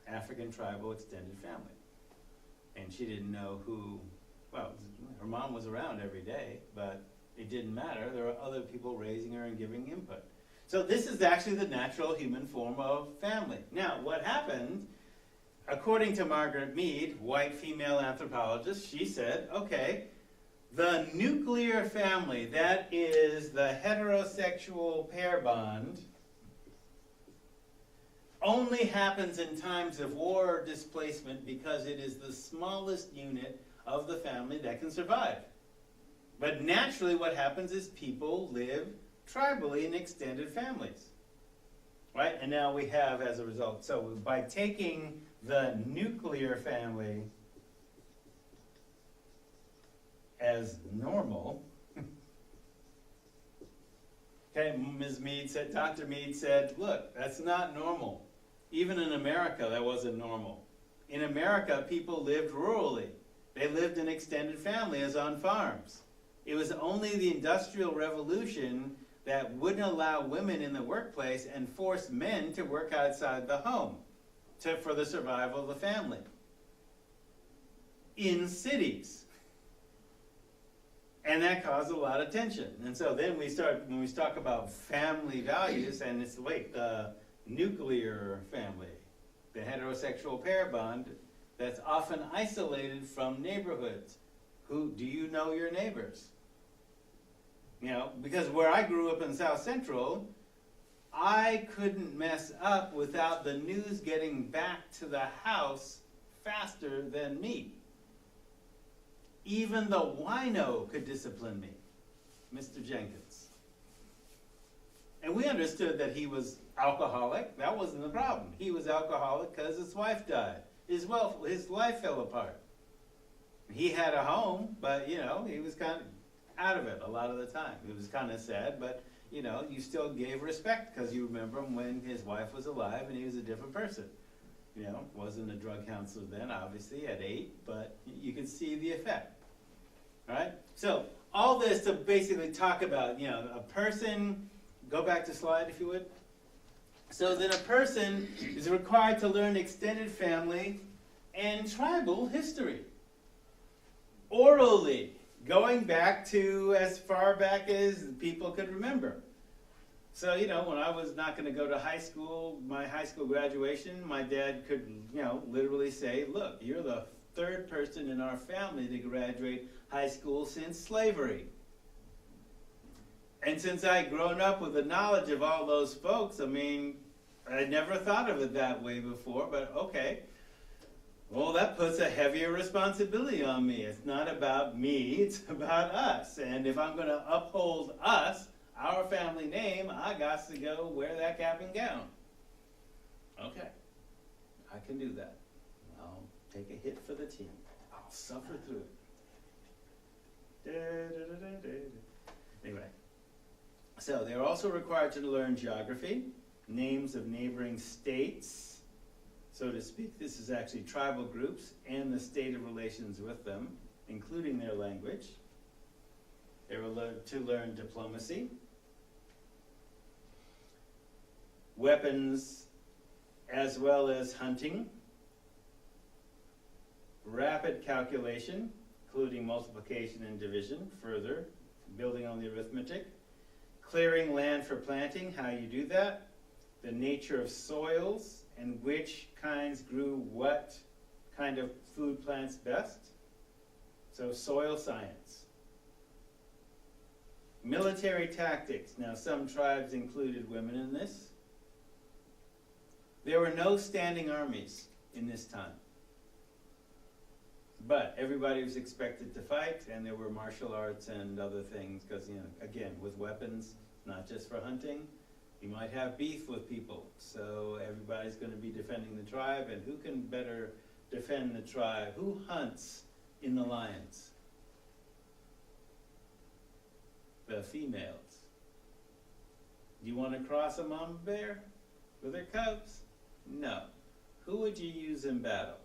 African tribal extended family. And she didn't know her mom was around every day, but it didn't matter. There were other people raising her and giving input. So this is actually the natural human form of family. Now, what happened, according to Margaret Mead, white female anthropologist, she said, okay, the nuclear family, that is the heterosexual pair bond, only happens in times of war or displacement because it is the smallest unit of the family that can survive. But naturally what happens is people live tribally in extended families, right? And now we have, as a result, so by taking the nuclear family as normal, okay, Dr. Mead said, look, that's not normal. Even in America, that wasn't normal. In America, people lived rurally. They lived in extended families on farms. It was only the Industrial Revolution that wouldn't allow women in the workplace and forced men to work outside the home for the survival of the family. In cities. And that caused a lot of tension. And so then when we talk about family values, and it's the nuclear family, the heterosexual pair bond, that's often isolated from neighborhoods. Do you know your neighbors? You know, because where I grew up in South Central, I couldn't mess up without the news getting back to the house faster than me. Even the wino could discipline me, Mr. Jenkins. And we understood that he was alcoholic. That wasn't the problem. He was alcoholic because his wife died. His life fell apart. He had a home, but, he was kind of out of it a lot of the time. It was kind of sad, but, you still gave respect because you remember him when his wife was alive and he was a different person. Wasn't a drug counselor then, obviously, at 8, but you could see the effect. All right? So, all this to basically talk about, a person, go back to slide if you would. So then a person is required to learn extended family and tribal history. Orally, going back to as far back as people could remember. So, when I was not going to go to high school, my high school graduation, my dad could, literally say, look, you're the 3rd person in our family to graduate high school since slavery. And since I'd grown up with the knowledge of all those folks, I never thought of it that way before, but okay. Well, that puts a heavier responsibility on me. It's not about me, it's about us. And if I'm going to uphold us, our family name, I got to go wear that cap and gown. Okay, I can do that. I'll take a hit for the team. I'll suffer through it. Anyway, so they're also required to learn geography, names of neighboring states, so to speak. This is actually tribal groups and the state of relations with them, including their language. They were to learn diplomacy, weapons, as well as hunting, rapid calculation, including multiplication and division, further building on the arithmetic, clearing land for planting, how you do that, the nature of soils and which kinds grew what kind of food plants best. So soil science. Military tactics. Now, some tribes included women in this. There were no standing armies in this time. But everybody was expected to fight, and there were martial arts and other things, because, you know, again, with weapons, not just for hunting, you might have beef with people. So everybody's going to be defending the tribe, and who can better defend the tribe? Who hunts in the lions? The females. Do you want to cross a mama bear with her cubs? No. Who would you use in battle?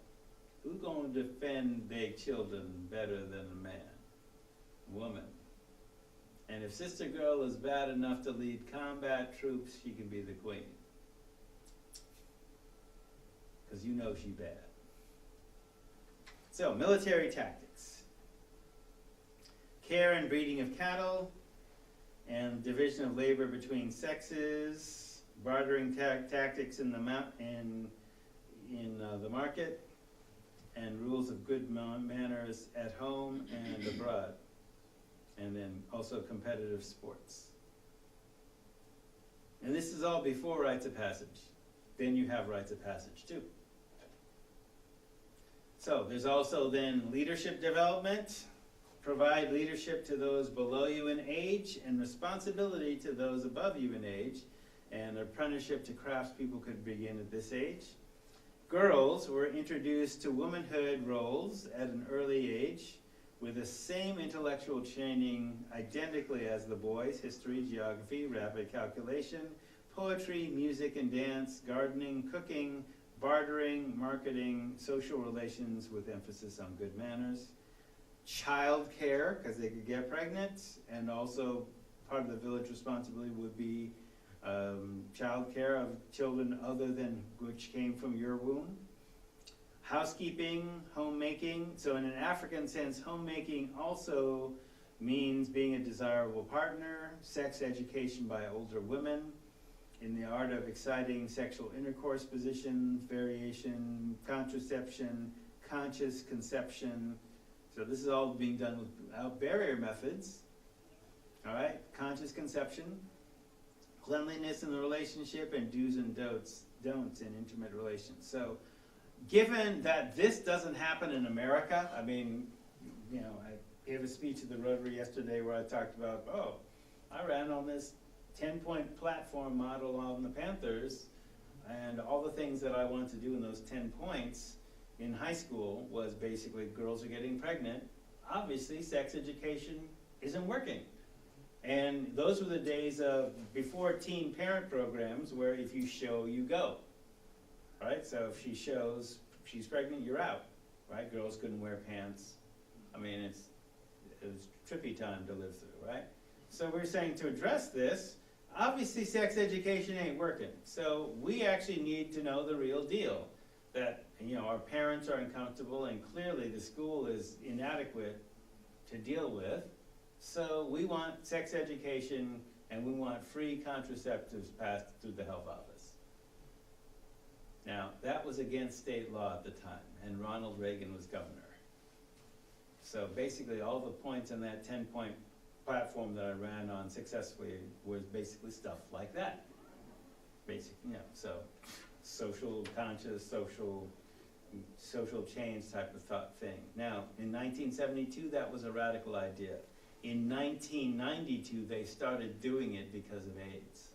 Who gonna defend their children better than a man? Woman. And if sister girl is bad enough to lead combat troops, she can be the queen. Because you know she bad. So, military tactics. Care and breeding of cattle, and division of labor between sexes, bartering tactics in the the market, and rules of good manners at home and abroad, and then also competitive sports. And this is all before rites of passage. Then you have rites of passage too. So there's also then leadership development. Provide leadership to those below you in age, and responsibility to those above you in age. And apprenticeship to craftspeople could begin at this age. Girls were introduced to womanhood roles at an early age with the same intellectual training identically as the boys: history, geography, rapid calculation, poetry, music and dance, gardening, cooking, bartering, marketing, social relations with emphasis on good manners. Child care, because they could get pregnant, and also part of the village responsibility would be child care of children other than which came from your womb. Housekeeping, homemaking. So in an African sense, homemaking also means being a desirable partner. Sex education by older women in the art of exciting sexual intercourse positions, variation, contraception, conscious conception. So this is all being done without barrier methods. All right, conscious conception, cleanliness in the relationship, and do's and don'ts in intimate relations. So given that this doesn't happen in America, I mean, you know, I gave a speech at the Rotary yesterday where I talked about, I ran on this 10-point platform model on the Panthers, and all the things that I wanted to do in those 10 points in high school was basically girls are getting pregnant. Obviously, sex education isn't working. And those were the days of before teen parent programs where if you show, you go. Right? So if she shows she's pregnant, you're out. Right? Girls couldn't wear pants. I mean, it was trippy time to live through, right? So we're saying to address this, obviously sex education ain't working. So we actually need to know the real deal. That, you know, our parents are uncomfortable and clearly the school is inadequate to deal with. So we want sex education and we want free contraceptives passed through the health office. Now, that was against state law at the time, and Ronald Reagan was governor. So basically all the points in that 10-point platform that I ran on successfully was basically stuff like that. Basic, you know, so social conscious, social change type of thing. Now, in 1972, that was a radical idea. In 1992, they started doing it because of AIDS.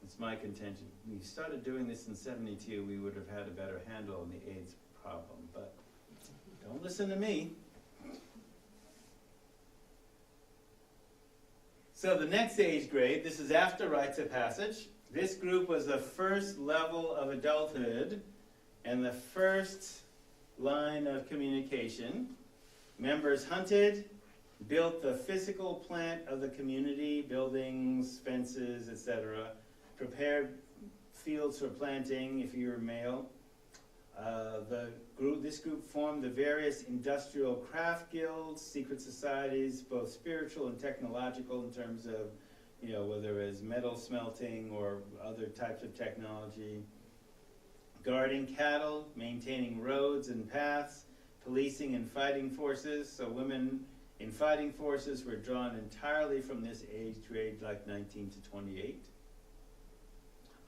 It's my contention. We started doing this in 72, we would have had a better handle on the AIDS problem, but don't listen to me. So the next age grade, this is after rites of passage. This group was the first level of adulthood and the first line of communication. Members hunted, built the physical plant of the community, buildings, fences, etc., prepared fields for planting if you were male. This group formed the various industrial craft guilds, secret societies, both spiritual and technological in terms of, you know, whether it was metal smelting or other types of technology. Guarding cattle, maintaining roads and paths, policing and fighting forces. So women in fighting forces were drawn entirely from this age grade, like 19 to 28.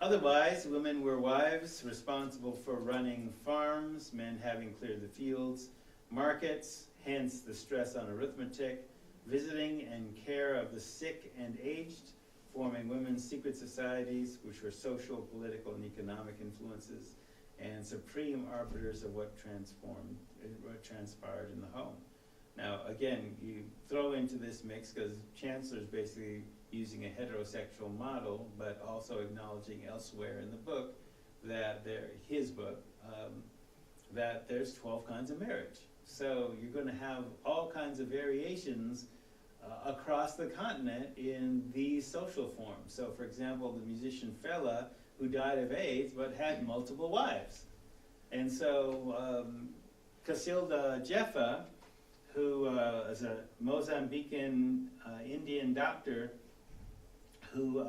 Otherwise, women were wives responsible for running farms, men having cleared the fields, markets, hence the stress on arithmetic, visiting and care of the sick and aged, forming women's secret societies, which were social, political, and economic influences, and supreme arbiters of what transpired in the home. Now, again, you throw into this mix, because Chancellor's basically using a heterosexual model, but also acknowledging elsewhere in the book, that his book, that there's 12 kinds of marriage. So you're going to have all kinds of variations across the continent in these social forms. So, for example, the musician Fela, who died of AIDS but had multiple wives. And so Casilda Jeffa, who is a Mozambican Indian doctor who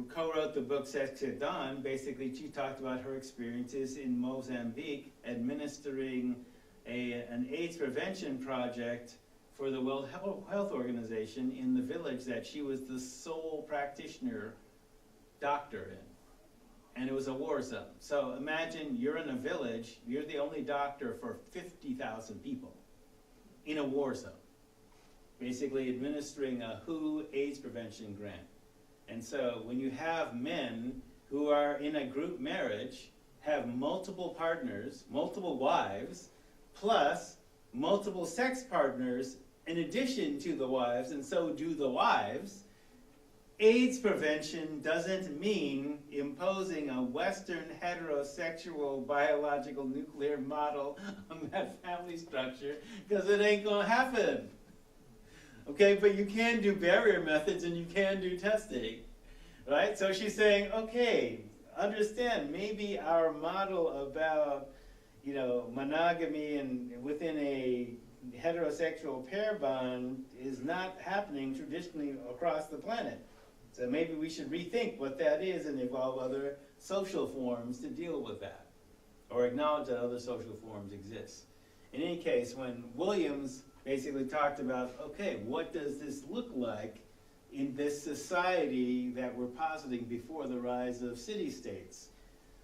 co-wrote the book Sex at Dawn, basically she talked about her experiences in Mozambique administering an AIDS prevention project for the World Health Organization in the village that she was the sole practitioner doctor in. And it was a war zone. So imagine you're in a village, you're the only doctor for 50,000 people in a war zone, basically administering a WHO AIDS prevention grant. And so when you have men who are in a group marriage, have multiple partners, multiple wives, plus multiple sex partners in addition to the wives, and so do the wives, AIDS prevention doesn't mean imposing a Western heterosexual biological nuclear model on that family structure, because it ain't gonna happen. Okay, but you can do barrier methods and you can do testing, right? So she's saying, okay, understand, maybe our model about, monogamy and within a heterosexual pair bond is not happening traditionally across the planet. So maybe we should rethink what that is and evolve other social forms to deal with that, or acknowledge that other social forms exist. In any case, when Williams basically talked about, okay, what does this look like in this society that we're positing before the rise of city-states?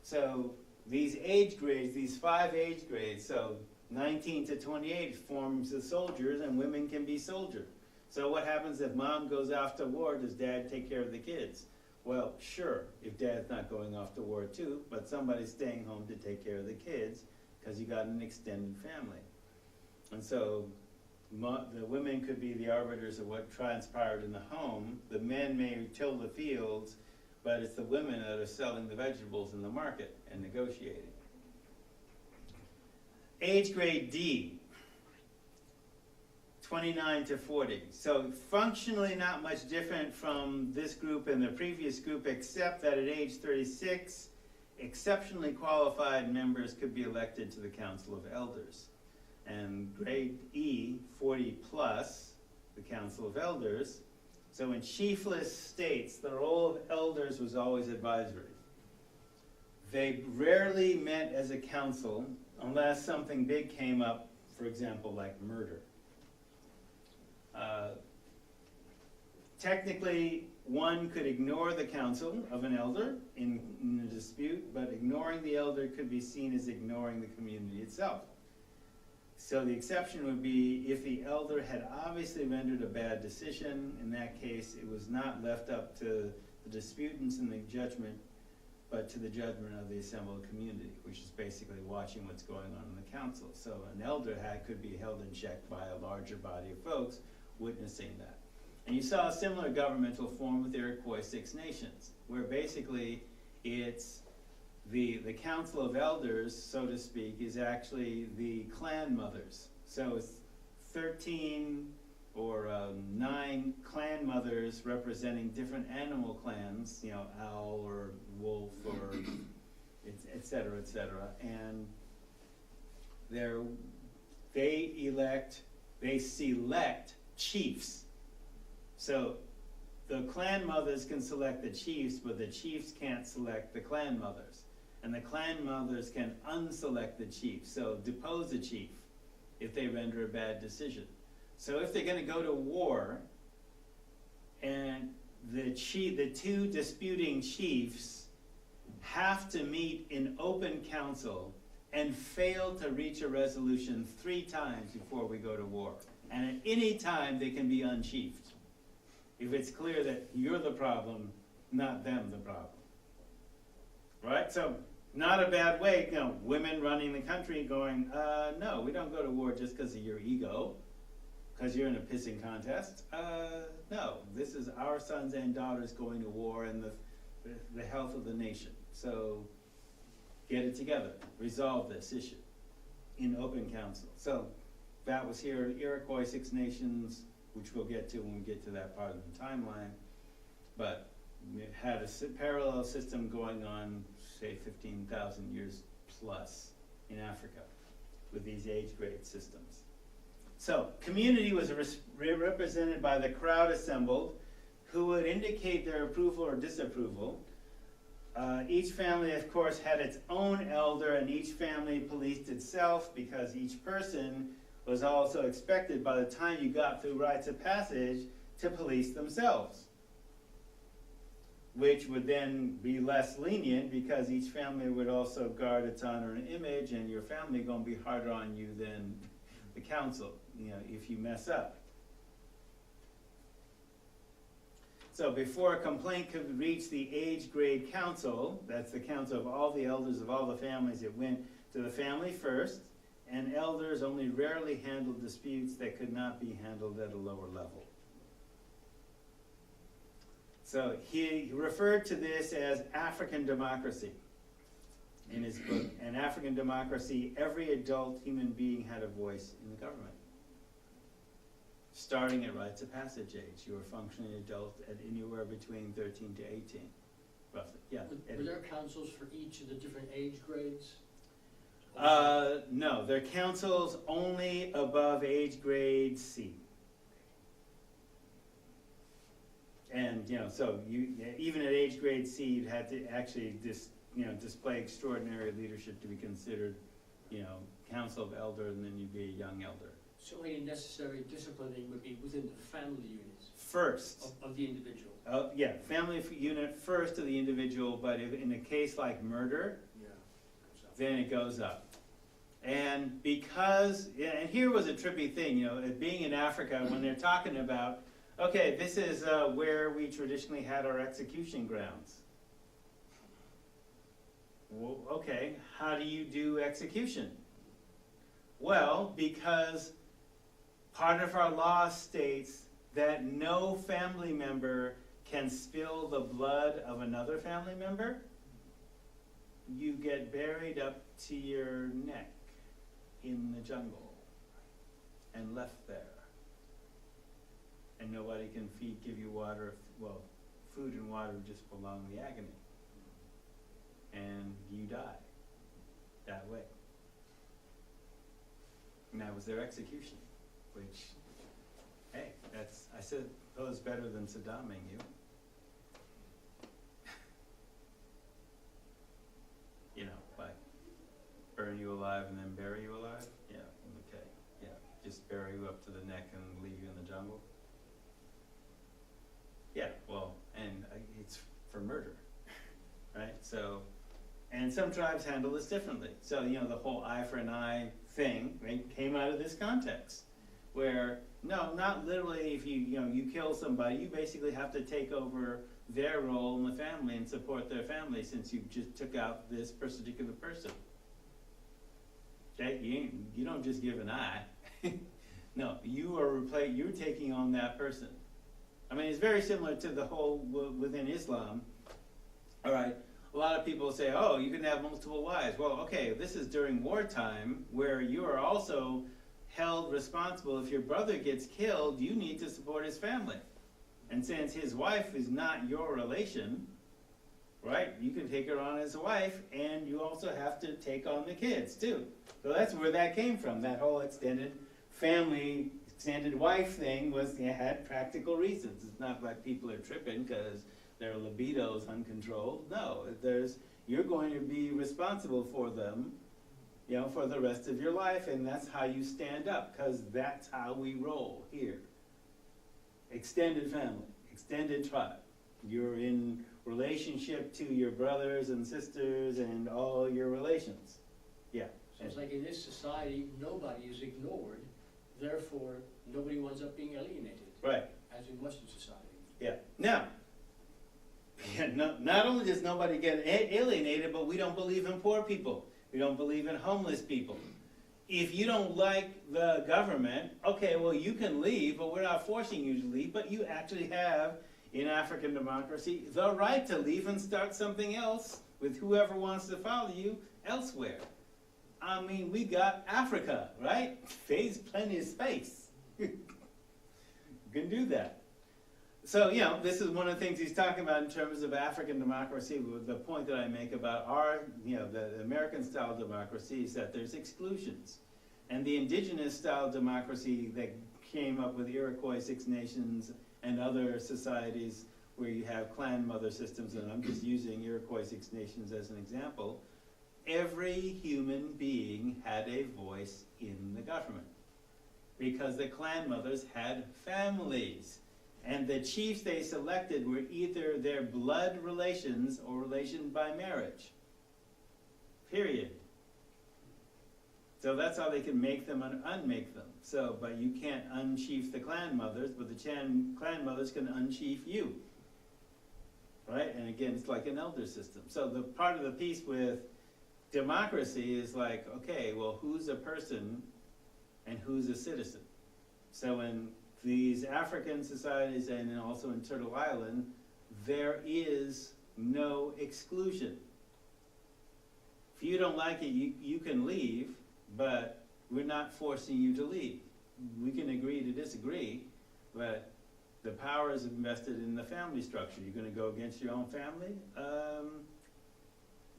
So these age grades, these 5 age grades, so 19 to 28 forms the soldiers, and women can be soldiers. So what happens if mom goes off to war? Does dad take care of the kids? Well, sure, if dad's not going off to war too, but somebody's staying home to take care of the kids because you got an extended family. And so the women could be the arbiters of what transpired in the home. The men may till the fields, but it's the women that are selling the vegetables in the market and negotiating. Age grade D, 29 to 40. So functionally not much different from this group and the previous group, except that at age 36, exceptionally qualified members could be elected to the Council of Elders. And grade E, 40 plus, the Council of Elders. So in chiefless states, the role of elders was always advisory. They rarely met as a council unless something big came up, for example, like murder. Technically, one could ignore the counsel of an elder in a dispute, but ignoring the elder could be seen as ignoring the community itself. So the exception would be if the elder had obviously rendered a bad decision. In that case, it was not left up to the disputants in the judgment, but to the judgment of the assembled community, which is basically watching what's going on in the council. So an elder could be held in check by a larger body of folks witnessing that. And you saw a similar governmental form with the Iroquois Six Nations, where basically it's the Council of Elders, so to speak, is actually the clan mothers. So it's 13 or 9 clan mothers representing different animal clans, owl or wolf or et cetera, and they select chiefs. So the clan mothers can select the chiefs, but the chiefs can't select the clan mothers. And the clan mothers can unselect the chief, so depose a chief if they render a bad decision. So if they're gonna go to war, and the two disputing chiefs have to meet in open council and fail to reach a resolution 3 times before we go to war. And at any time, they can be unchiefed. If it's clear that you're the problem, not them the problem. Right? So, not a bad way, women running the country going, no, we don't go to war just because of your ego, because you're in a pissing contest. No, this is our sons and daughters going to war and the health of the nation. So, get it together, resolve this issue in open council. So, that was here, Iroquois, 6 Nations, which we'll get to when we get to that part of the timeline. But it had a parallel system going on, say 15,000 years plus in Africa with these age grade systems. So, community was represented by the crowd assembled, who would indicate their approval or disapproval. Each family, of course, had its own elder, and each family policed itself because each person was also expected by the time you got through rites of passage to police themselves, which would then be less lenient because each family would also guard its honor and image, and your family gonna be harder on you than the council, if you mess up. So before a complaint could reach the age grade council, that's the council of all the elders of all the families, it went to the family first, and elders only rarely handled disputes that could not be handled at a lower level. So he referred to this as African democracy in his book. In African democracy, every adult human being had a voice in the government. Starting at rites of passage age, you were a functioning adult at anywhere between 13 to 18, roughly. Yeah. Were there councils for each of the different age grades? No, they're councils only above age grade C. And, so even at age grade C, you had to actually display extraordinary leadership to be considered, council of elder, and then you'd be a young elder. So any necessary disciplining would be within the family units First. of the individual? Yeah, family unit first of the individual, but if in a case like murder, then it goes up. And because, and here was a trippy thing, being in Africa, when they're talking about, okay, this is where we traditionally had our execution grounds. Well, okay, how do you do execution? Well, because part of our law states that no family member can spill the blood of another family member. You get buried up to your neck in the jungle and left there. And nobody can give you water, food and water just prolong the agony. And you die that way. And that was their execution, which, hey, I suppose better than Saddaming you. Like burn you alive and then bury you alive? Yeah, okay, yeah. Just bury you up to the neck and leave you in the jungle? Yeah, and it's for murder, right? So, and some tribes handle this differently. So, the whole eye for an eye thing, right, came out of this context, where, no, not literally if you kill somebody, you basically have to take over their role in the family and support their family since you just took out this particular person. Okay, you don't just give an eye. No, you're taking on that person. I mean, it's very similar to the whole within Islam. All right, a lot of people say, oh, you can have multiple wives. Well, okay, this is during wartime where you are also held responsible. If your brother gets killed, you need to support his family. And since his wife is not your relation, right, you can take her on as a wife, and you also have to take on the kids too. So that's where that came from. That whole extended family, extended wife thing had practical reasons. It's not like people are tripping because their libido is uncontrolled. No, you're going to be responsible for them you know, for the rest of your life, and that's how you stand up, because that's how we roll here. Extended family, extended tribe. You're in relationship to your brothers and sisters and all your relations. Yeah. So it's like in this society, nobody is ignored, therefore, nobody winds up being alienated, Right. as in Western society. Yeah. Now, not only does nobody get alienated, but we don't believe in poor people. We don't believe in homeless people. If you don't like the government, okay, well, you can leave, but we're not forcing you to leave, but you actually have, in African democracy, the right to leave and start something else with whoever wants to follow you elsewhere. I mean, we got Africa, right? There's plenty of space. You can do that. So, you know, this is one of the things he's talking about in terms of African democracy. The point that I make about our, you know, the American style democracy is that there's exclusions. And the indigenous style democracy that came up with Iroquois Six Nations and other societies where you have clan mother systems, and I'm just using Iroquois Six Nations as an example, every human being had a voice in the government because the clan mothers had families. And the chiefs they selected were either their blood relations or relation by marriage. Period. So that's how they can make them and unmake them. So, but you can't unchief the clan mothers, but the clan mothers can unchief you. Right? And again, it's like an elder system. So the part of the piece with democracy is like, okay, well, who's a person and who's a citizen? So in these African societies and then also in Turtle Island, there is no exclusion. If you don't like it, you can leave, but we're not forcing you to leave. We can agree to disagree, but the power is invested in the family structure. You're going to go against your own family?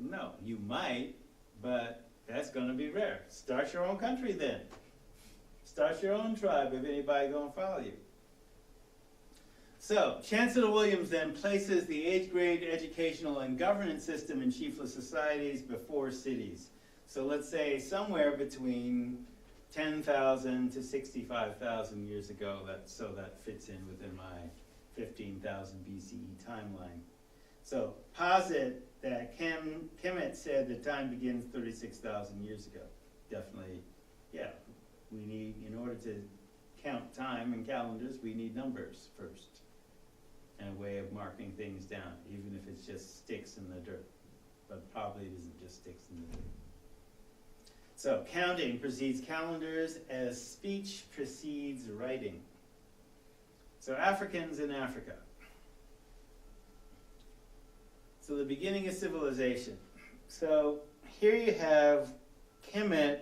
No, you might, but that's going to be rare. Start your own country then. Start your own tribe if anybody gonna follow you. So, Chancellor Williams then places the 8th grade educational and governance system in chiefless societies before cities. So let's say somewhere between 10,000 to 65,000 years ago, so that fits in within my 15,000 BCE timeline. So posit that Kemet said the time begins 36,000 years ago. Definitely, yeah. We need, in order to count time and calendars, we need numbers first. And a way of marking things down, even if it's just sticks in the dirt. But probably it isn't just sticks in the dirt. So counting precedes calendars as speech precedes writing. So Africans in Africa. So the beginning of civilization. So here you have Kemet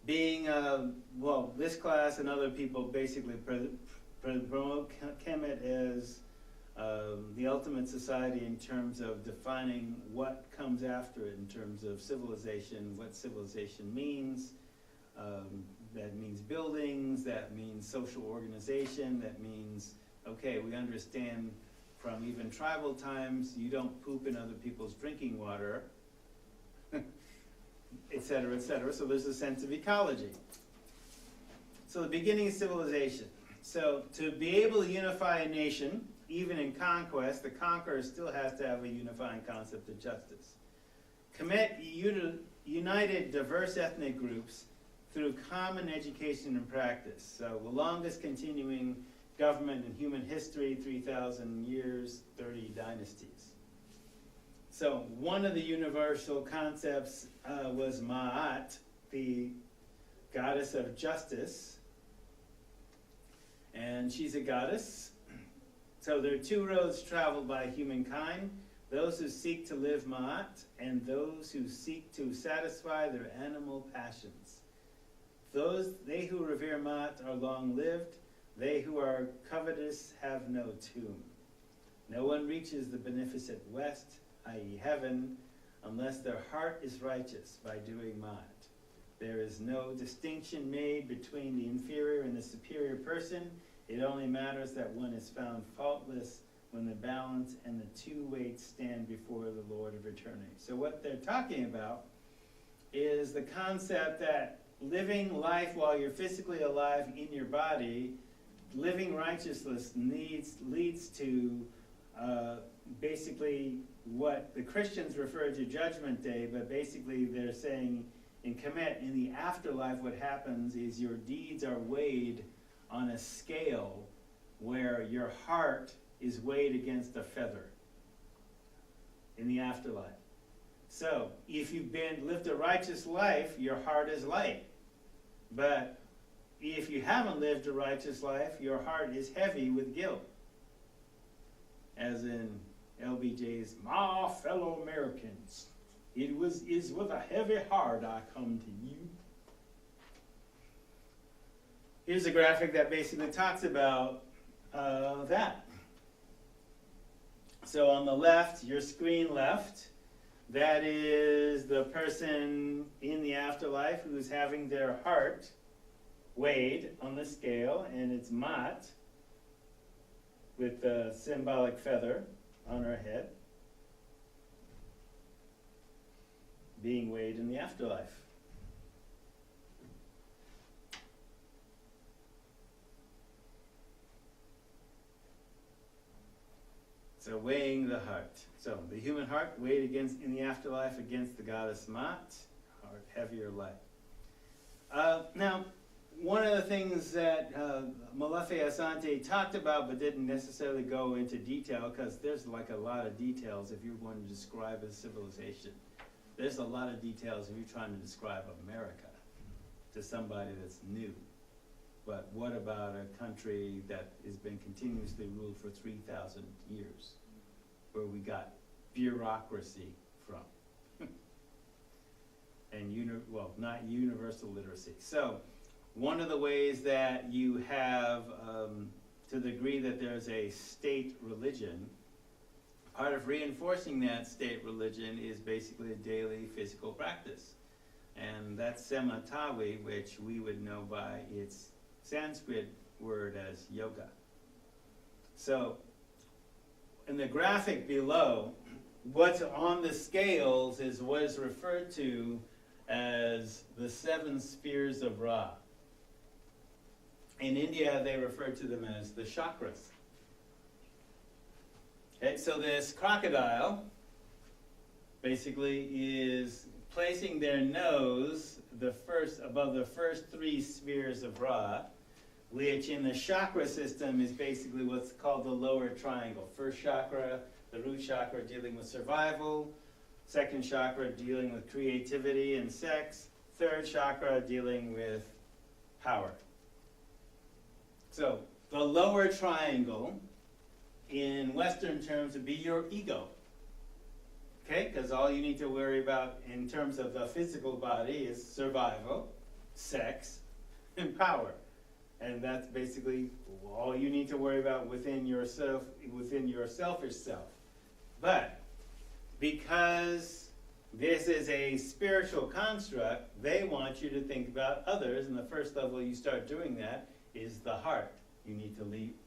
being, well, this class and other people basically promote Kemet as the ultimate society in terms of defining what comes after it in terms of civilization, what civilization means. That means buildings, that means social organization, that means, okay, we understand from even tribal times, you don't poop in other people's drinking water, et cetera, et cetera. So there's a sense of ecology. So the beginning of civilization. So to be able to unify a nation, even in conquest, the conqueror still has to have a unifying concept of justice. Kemet united diverse ethnic groups through common education and practice. So the longest continuing government in human history, 3,000 years, 30 dynasties. So one of the universal concepts was Ma'at, the goddess of justice. And she's a goddess. So there are two roads traveled by humankind, those who seek to live Ma'at and those who seek to satisfy their animal passions. They who revere Ma'at are long-lived. They who are covetous have no tomb. No one reaches the beneficent west, i.e. heaven, unless their heart is righteous by doing Ma'at. There is no distinction made between the inferior and the superior person. It only matters that one is found faultless when the balance and the two weights stand before the Lord of eternity. So what they're talking about is the concept that living life while you're physically alive in your body, living righteousness leads to basically what the Christians refer to Judgment Day, but basically they're saying in Kemet, in the afterlife, what happens is your deeds are weighed on a scale where your heart is weighed against a feather in the afterlife. So, if you've lived a righteous life, your heart is light. But if you haven't lived a righteous life, your heart is heavy with guilt. As in LBJ's, "My fellow Americans, is with a heavy heart I come to you." Here's a graphic that basically talks about that. So on the left, your screen left, that is the person in the afterlife who's having their heart weighed on the scale, and it's Mat with the symbolic feather on her head being weighed in the afterlife. So weighing the heart. So the human heart weighed against in the afterlife against the goddess Mat, heart heavy or light. Now, one of the things that Malefe Asante talked about but didn't necessarily go into detail, because there's like a lot of details if you're going to describe a civilization. There's a lot of details if you're trying to describe America to somebody that's new. But what about a country that has been continuously ruled for 3,000 years, where we got bureaucracy from? And not universal literacy. So one of the ways that you have, to the degree that there's a state religion, part of reinforcing that state religion is basically a daily physical practice. And that's Sematawi, which we would know by its Sanskrit word as yoga. So in the graphic below, what's on the scales is what is referred to as the 7 spheres of Ra. In India, they refer to them as the chakras. Okay, so this crocodile basically is placing their nose above the first 3 spheres of Ra, which in the chakra system is basically what's called the lower triangle. First chakra, the root chakra, dealing with survival. Second chakra, dealing with creativity and sex. Third chakra, dealing with power. So the lower triangle, in Western terms, would be your ego. Okay, because all you need to worry about in terms of the physical body is survival, sex, and power. And that's basically all you need to worry about within yourself, within your selfish self. But because this is a spiritual construct, they want you to think about others, and the first level you start doing that is the heart. You need to leap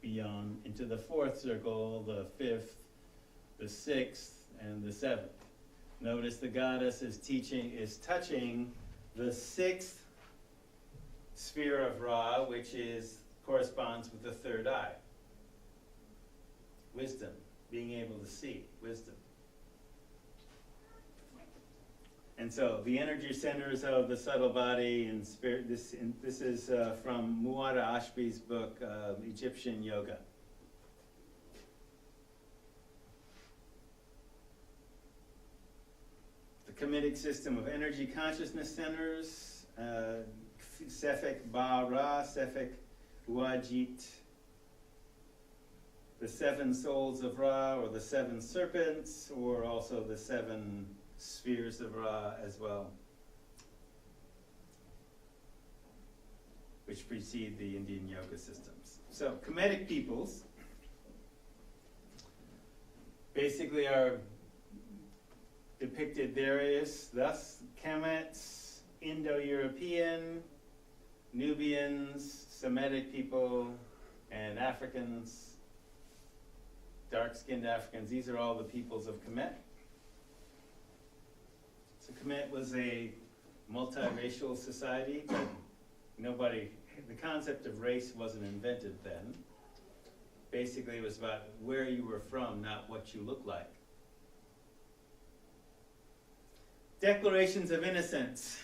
beyond into the 4th circle, the 5th, the 6th, and the 7th. Notice the goddess is touching the 6th sphere of Ra, which corresponds with the 3rd eye. Wisdom, being able to see, wisdom. And so the energy centers of the subtle body and spirit, this is from Muada Ashby's book, Egyptian Yoga. The Kemetic system of energy consciousness centers, Sefek Ba-Ra, Sefek Uajit, the 7 souls of Ra, or the 7 serpents, or also the 7 spheres of Ra as well, which precede the Indian yoga systems. So Kemetic peoples basically are depicted thus Kemets, Indo-European, Nubians, Semitic people, and Africans, dark-skinned Africans. These are all the peoples of Kemet. So Kemet was a multiracial society, but the concept of race wasn't invented then. Basically, it was about where you were from, not what you look like. Declarations of Innocence,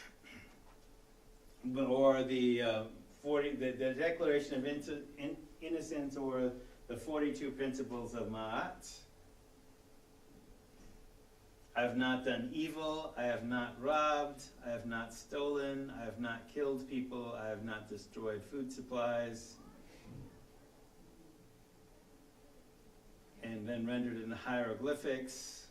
or the Declaration of Innocence, or the 42 Principles of Ma'at. I have not done evil, I have not robbed, I have not stolen, I have not killed people, I have not destroyed food supplies. And then rendered in hieroglyphics.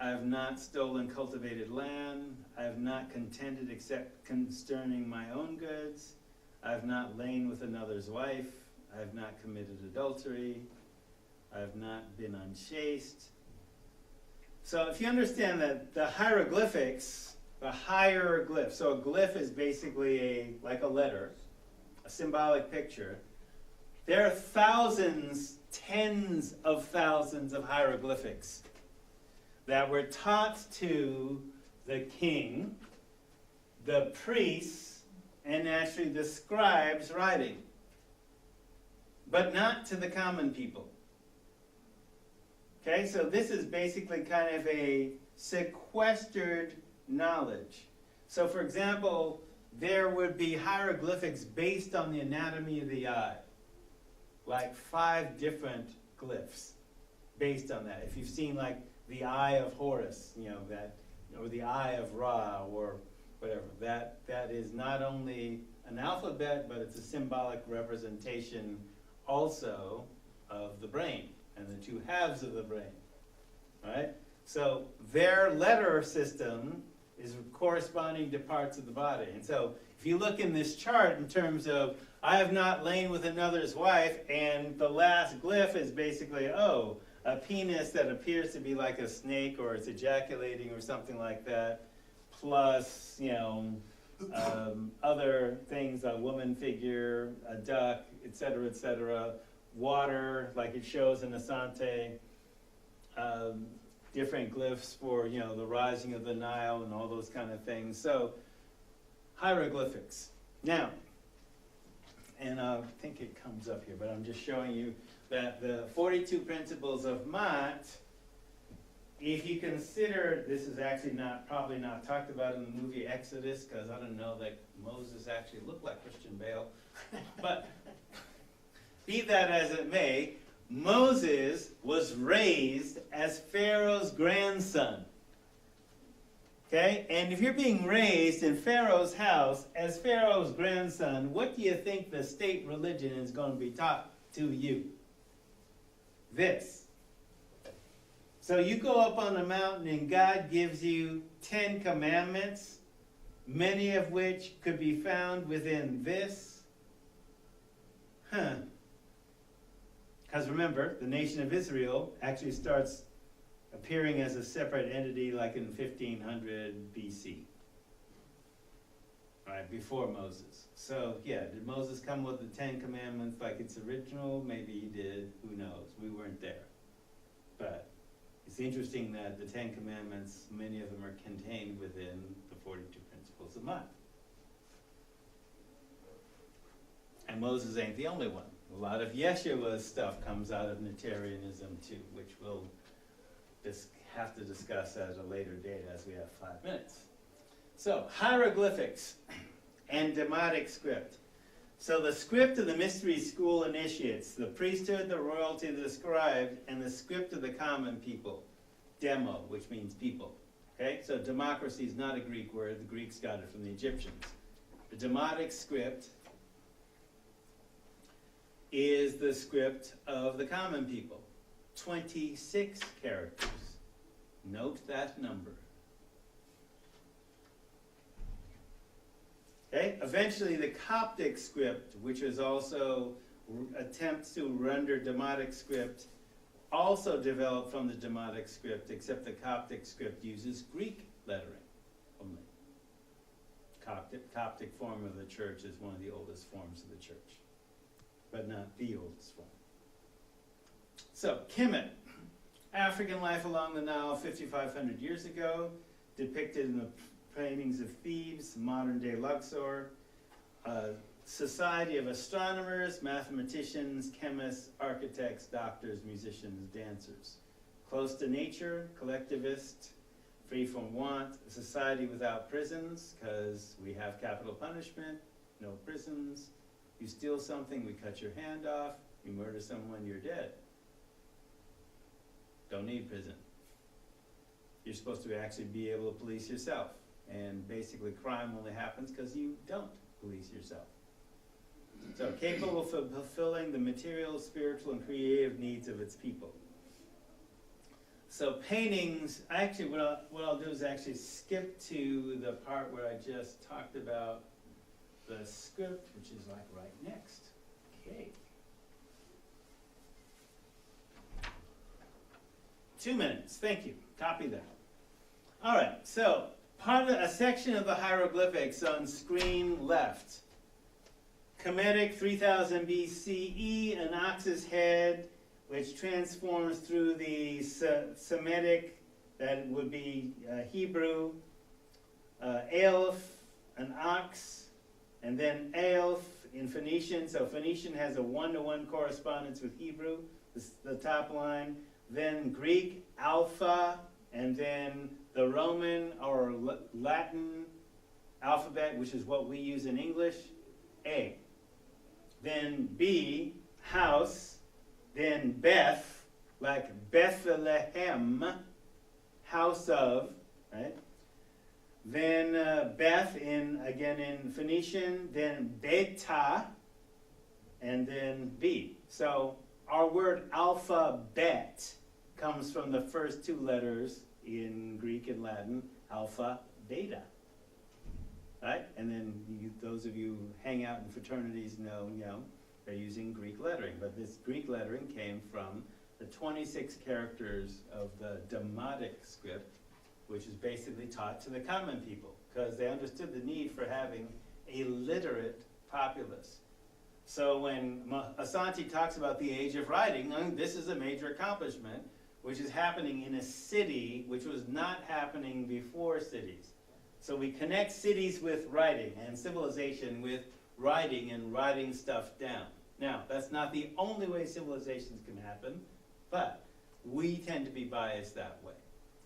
I have not stolen cultivated land, I have not contended except concerning my own goods, I have not lain with another's wife, I have not committed adultery, I have not been unchaste. So if you understand that the hieroglyphics, so a glyph is basically like a letter, a symbolic picture. There are thousands, tens of thousands of hieroglyphics that were taught to the king, the priests, and actually the scribes writing, but not to the common people. Okay, so this is basically kind of a sequestered knowledge. So for example, there would be hieroglyphics based on the anatomy of the eye, like 5 different glyphs based on that. If you've seen like the Eye of Horus, that, or the Eye of Ra, or whatever, that is not only an alphabet, but it's a symbolic representation also of the brain and the 2 halves of the brain, right? So their letter system is corresponding to parts of the body. And so if you look in this chart in terms of, I have not lain with another's wife, and the last glyph is basically, a penis that appears to be like a snake, or it's ejaculating or something like that, plus, other things, a woman figure, a duck, etc., water, like it shows in Asante, different glyphs for, the rising of the Nile and all those kind of things. So, hieroglyphics. Now, and I think it comes up here, but I'm just showing you that the 42 Principles of Ma'at, if you consider, this is actually probably not talked about in the movie Exodus, because I don't know that Moses actually looked like Christian Bale, but be that as it may, Moses was raised as Pharaoh's grandson. Okay? And if you're being raised in Pharaoh's house as Pharaoh's grandson, what do you think the state religion is going to be taught to you? This. So you go up on a mountain and God gives you 10 commandments, many of which could be found within this. Because remember, the nation of Israel actually starts appearing as a separate entity like in 1500 BC. Right, before Moses. So, did Moses come with the 10 Commandments like it's original? Maybe he did. Who knows? We weren't there. But it's interesting that the 10 Commandments, many of them are contained within the 42 Principles of Ma'at. And Moses ain't the only one. A lot of Yeshua's stuff comes out of Natarianism too, which we'll have to discuss at a later date as we have 5 minutes. So, hieroglyphics and Demotic script. So the script of the mystery school initiates, the priesthood, the royalty, the scribe, and the script of the common people. Demo, which means people. Okay, so democracy is not a Greek word. The Greeks got it from the Egyptians. The Demotic script is the script of the common people. 26 characters. Note that number. Okay? Eventually the Coptic script, which is also attempts to render Demotic script, also developed from the Demotic script, except the Coptic script uses Greek lettering only. Coptic form of the church is one of the oldest forms of the church, but not the oldest form. So, Kemet. African life along the Nile 5,500 years ago, depicted in the paintings of Thebes, modern-day Luxor. Society of astronomers, mathematicians, chemists, architects, doctors, musicians, dancers. Close to nature, collectivist, free from want, a society without prisons, because we have capital punishment, no prisons. You steal something, we cut your hand off. You murder someone, you're dead. Don't need prison. You're supposed to actually be able to police yourself. And basically crime only happens because you don't police yourself. So capable of fulfilling the material, spiritual, and creative needs of its people. So paintings, actually what I'll do is actually skip to the part where I just talked about the script, which is like right next. Okay. 2 minutes, thank you, copy that. All right, so a section of the hieroglyphics on screen left. Kemetic 3000 BCE, an ox's head, which transforms through the Semitic, that would be Hebrew, Aleph, an ox, and then Aleph in Phoenician. So Phoenician has a one-to-one correspondence with Hebrew, the top line. Then Greek, alpha, and then the Roman or Latin alphabet, which is what we use in English, A. Then B, house, then Beth, like Bethlehem, house of, right? Then Beth again in Phoenician, then Beta, and then B. So our word alphabet comes from the first two letters in Greek and Latin, alpha, beta. Right? And then those of you who hang out in fraternities know, they're using Greek lettering. But this Greek lettering came from the 26 characters of the Demotic script, which is basically taught to the common people, because they understood the need for having a literate populace. So when Asante talks about the age of writing, this is a major accomplishment, which is happening in a city which was not happening before cities. So we connect cities with writing and civilization with writing and writing stuff down. Now, that's not the only way civilizations can happen, but we tend to be biased that way.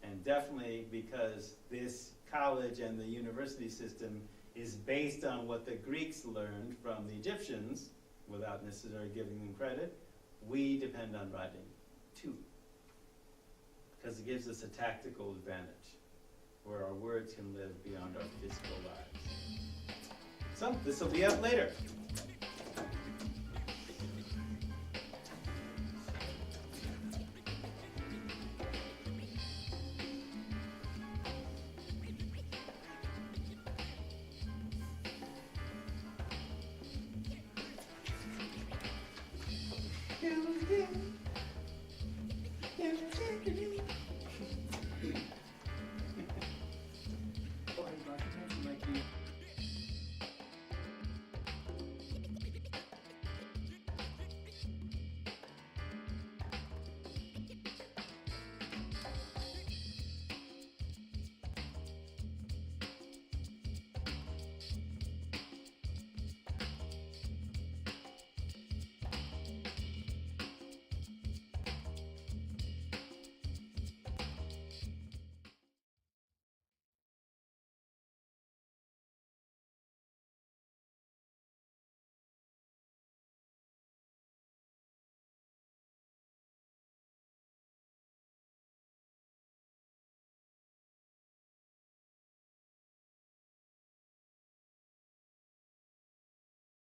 And definitely because this college and the university system is based on what the Greeks learned from the Egyptians, without necessarily giving them credit, we depend on writing too. Because it gives us a tactical advantage, where our words can live beyond our physical lives. So, this will be up later.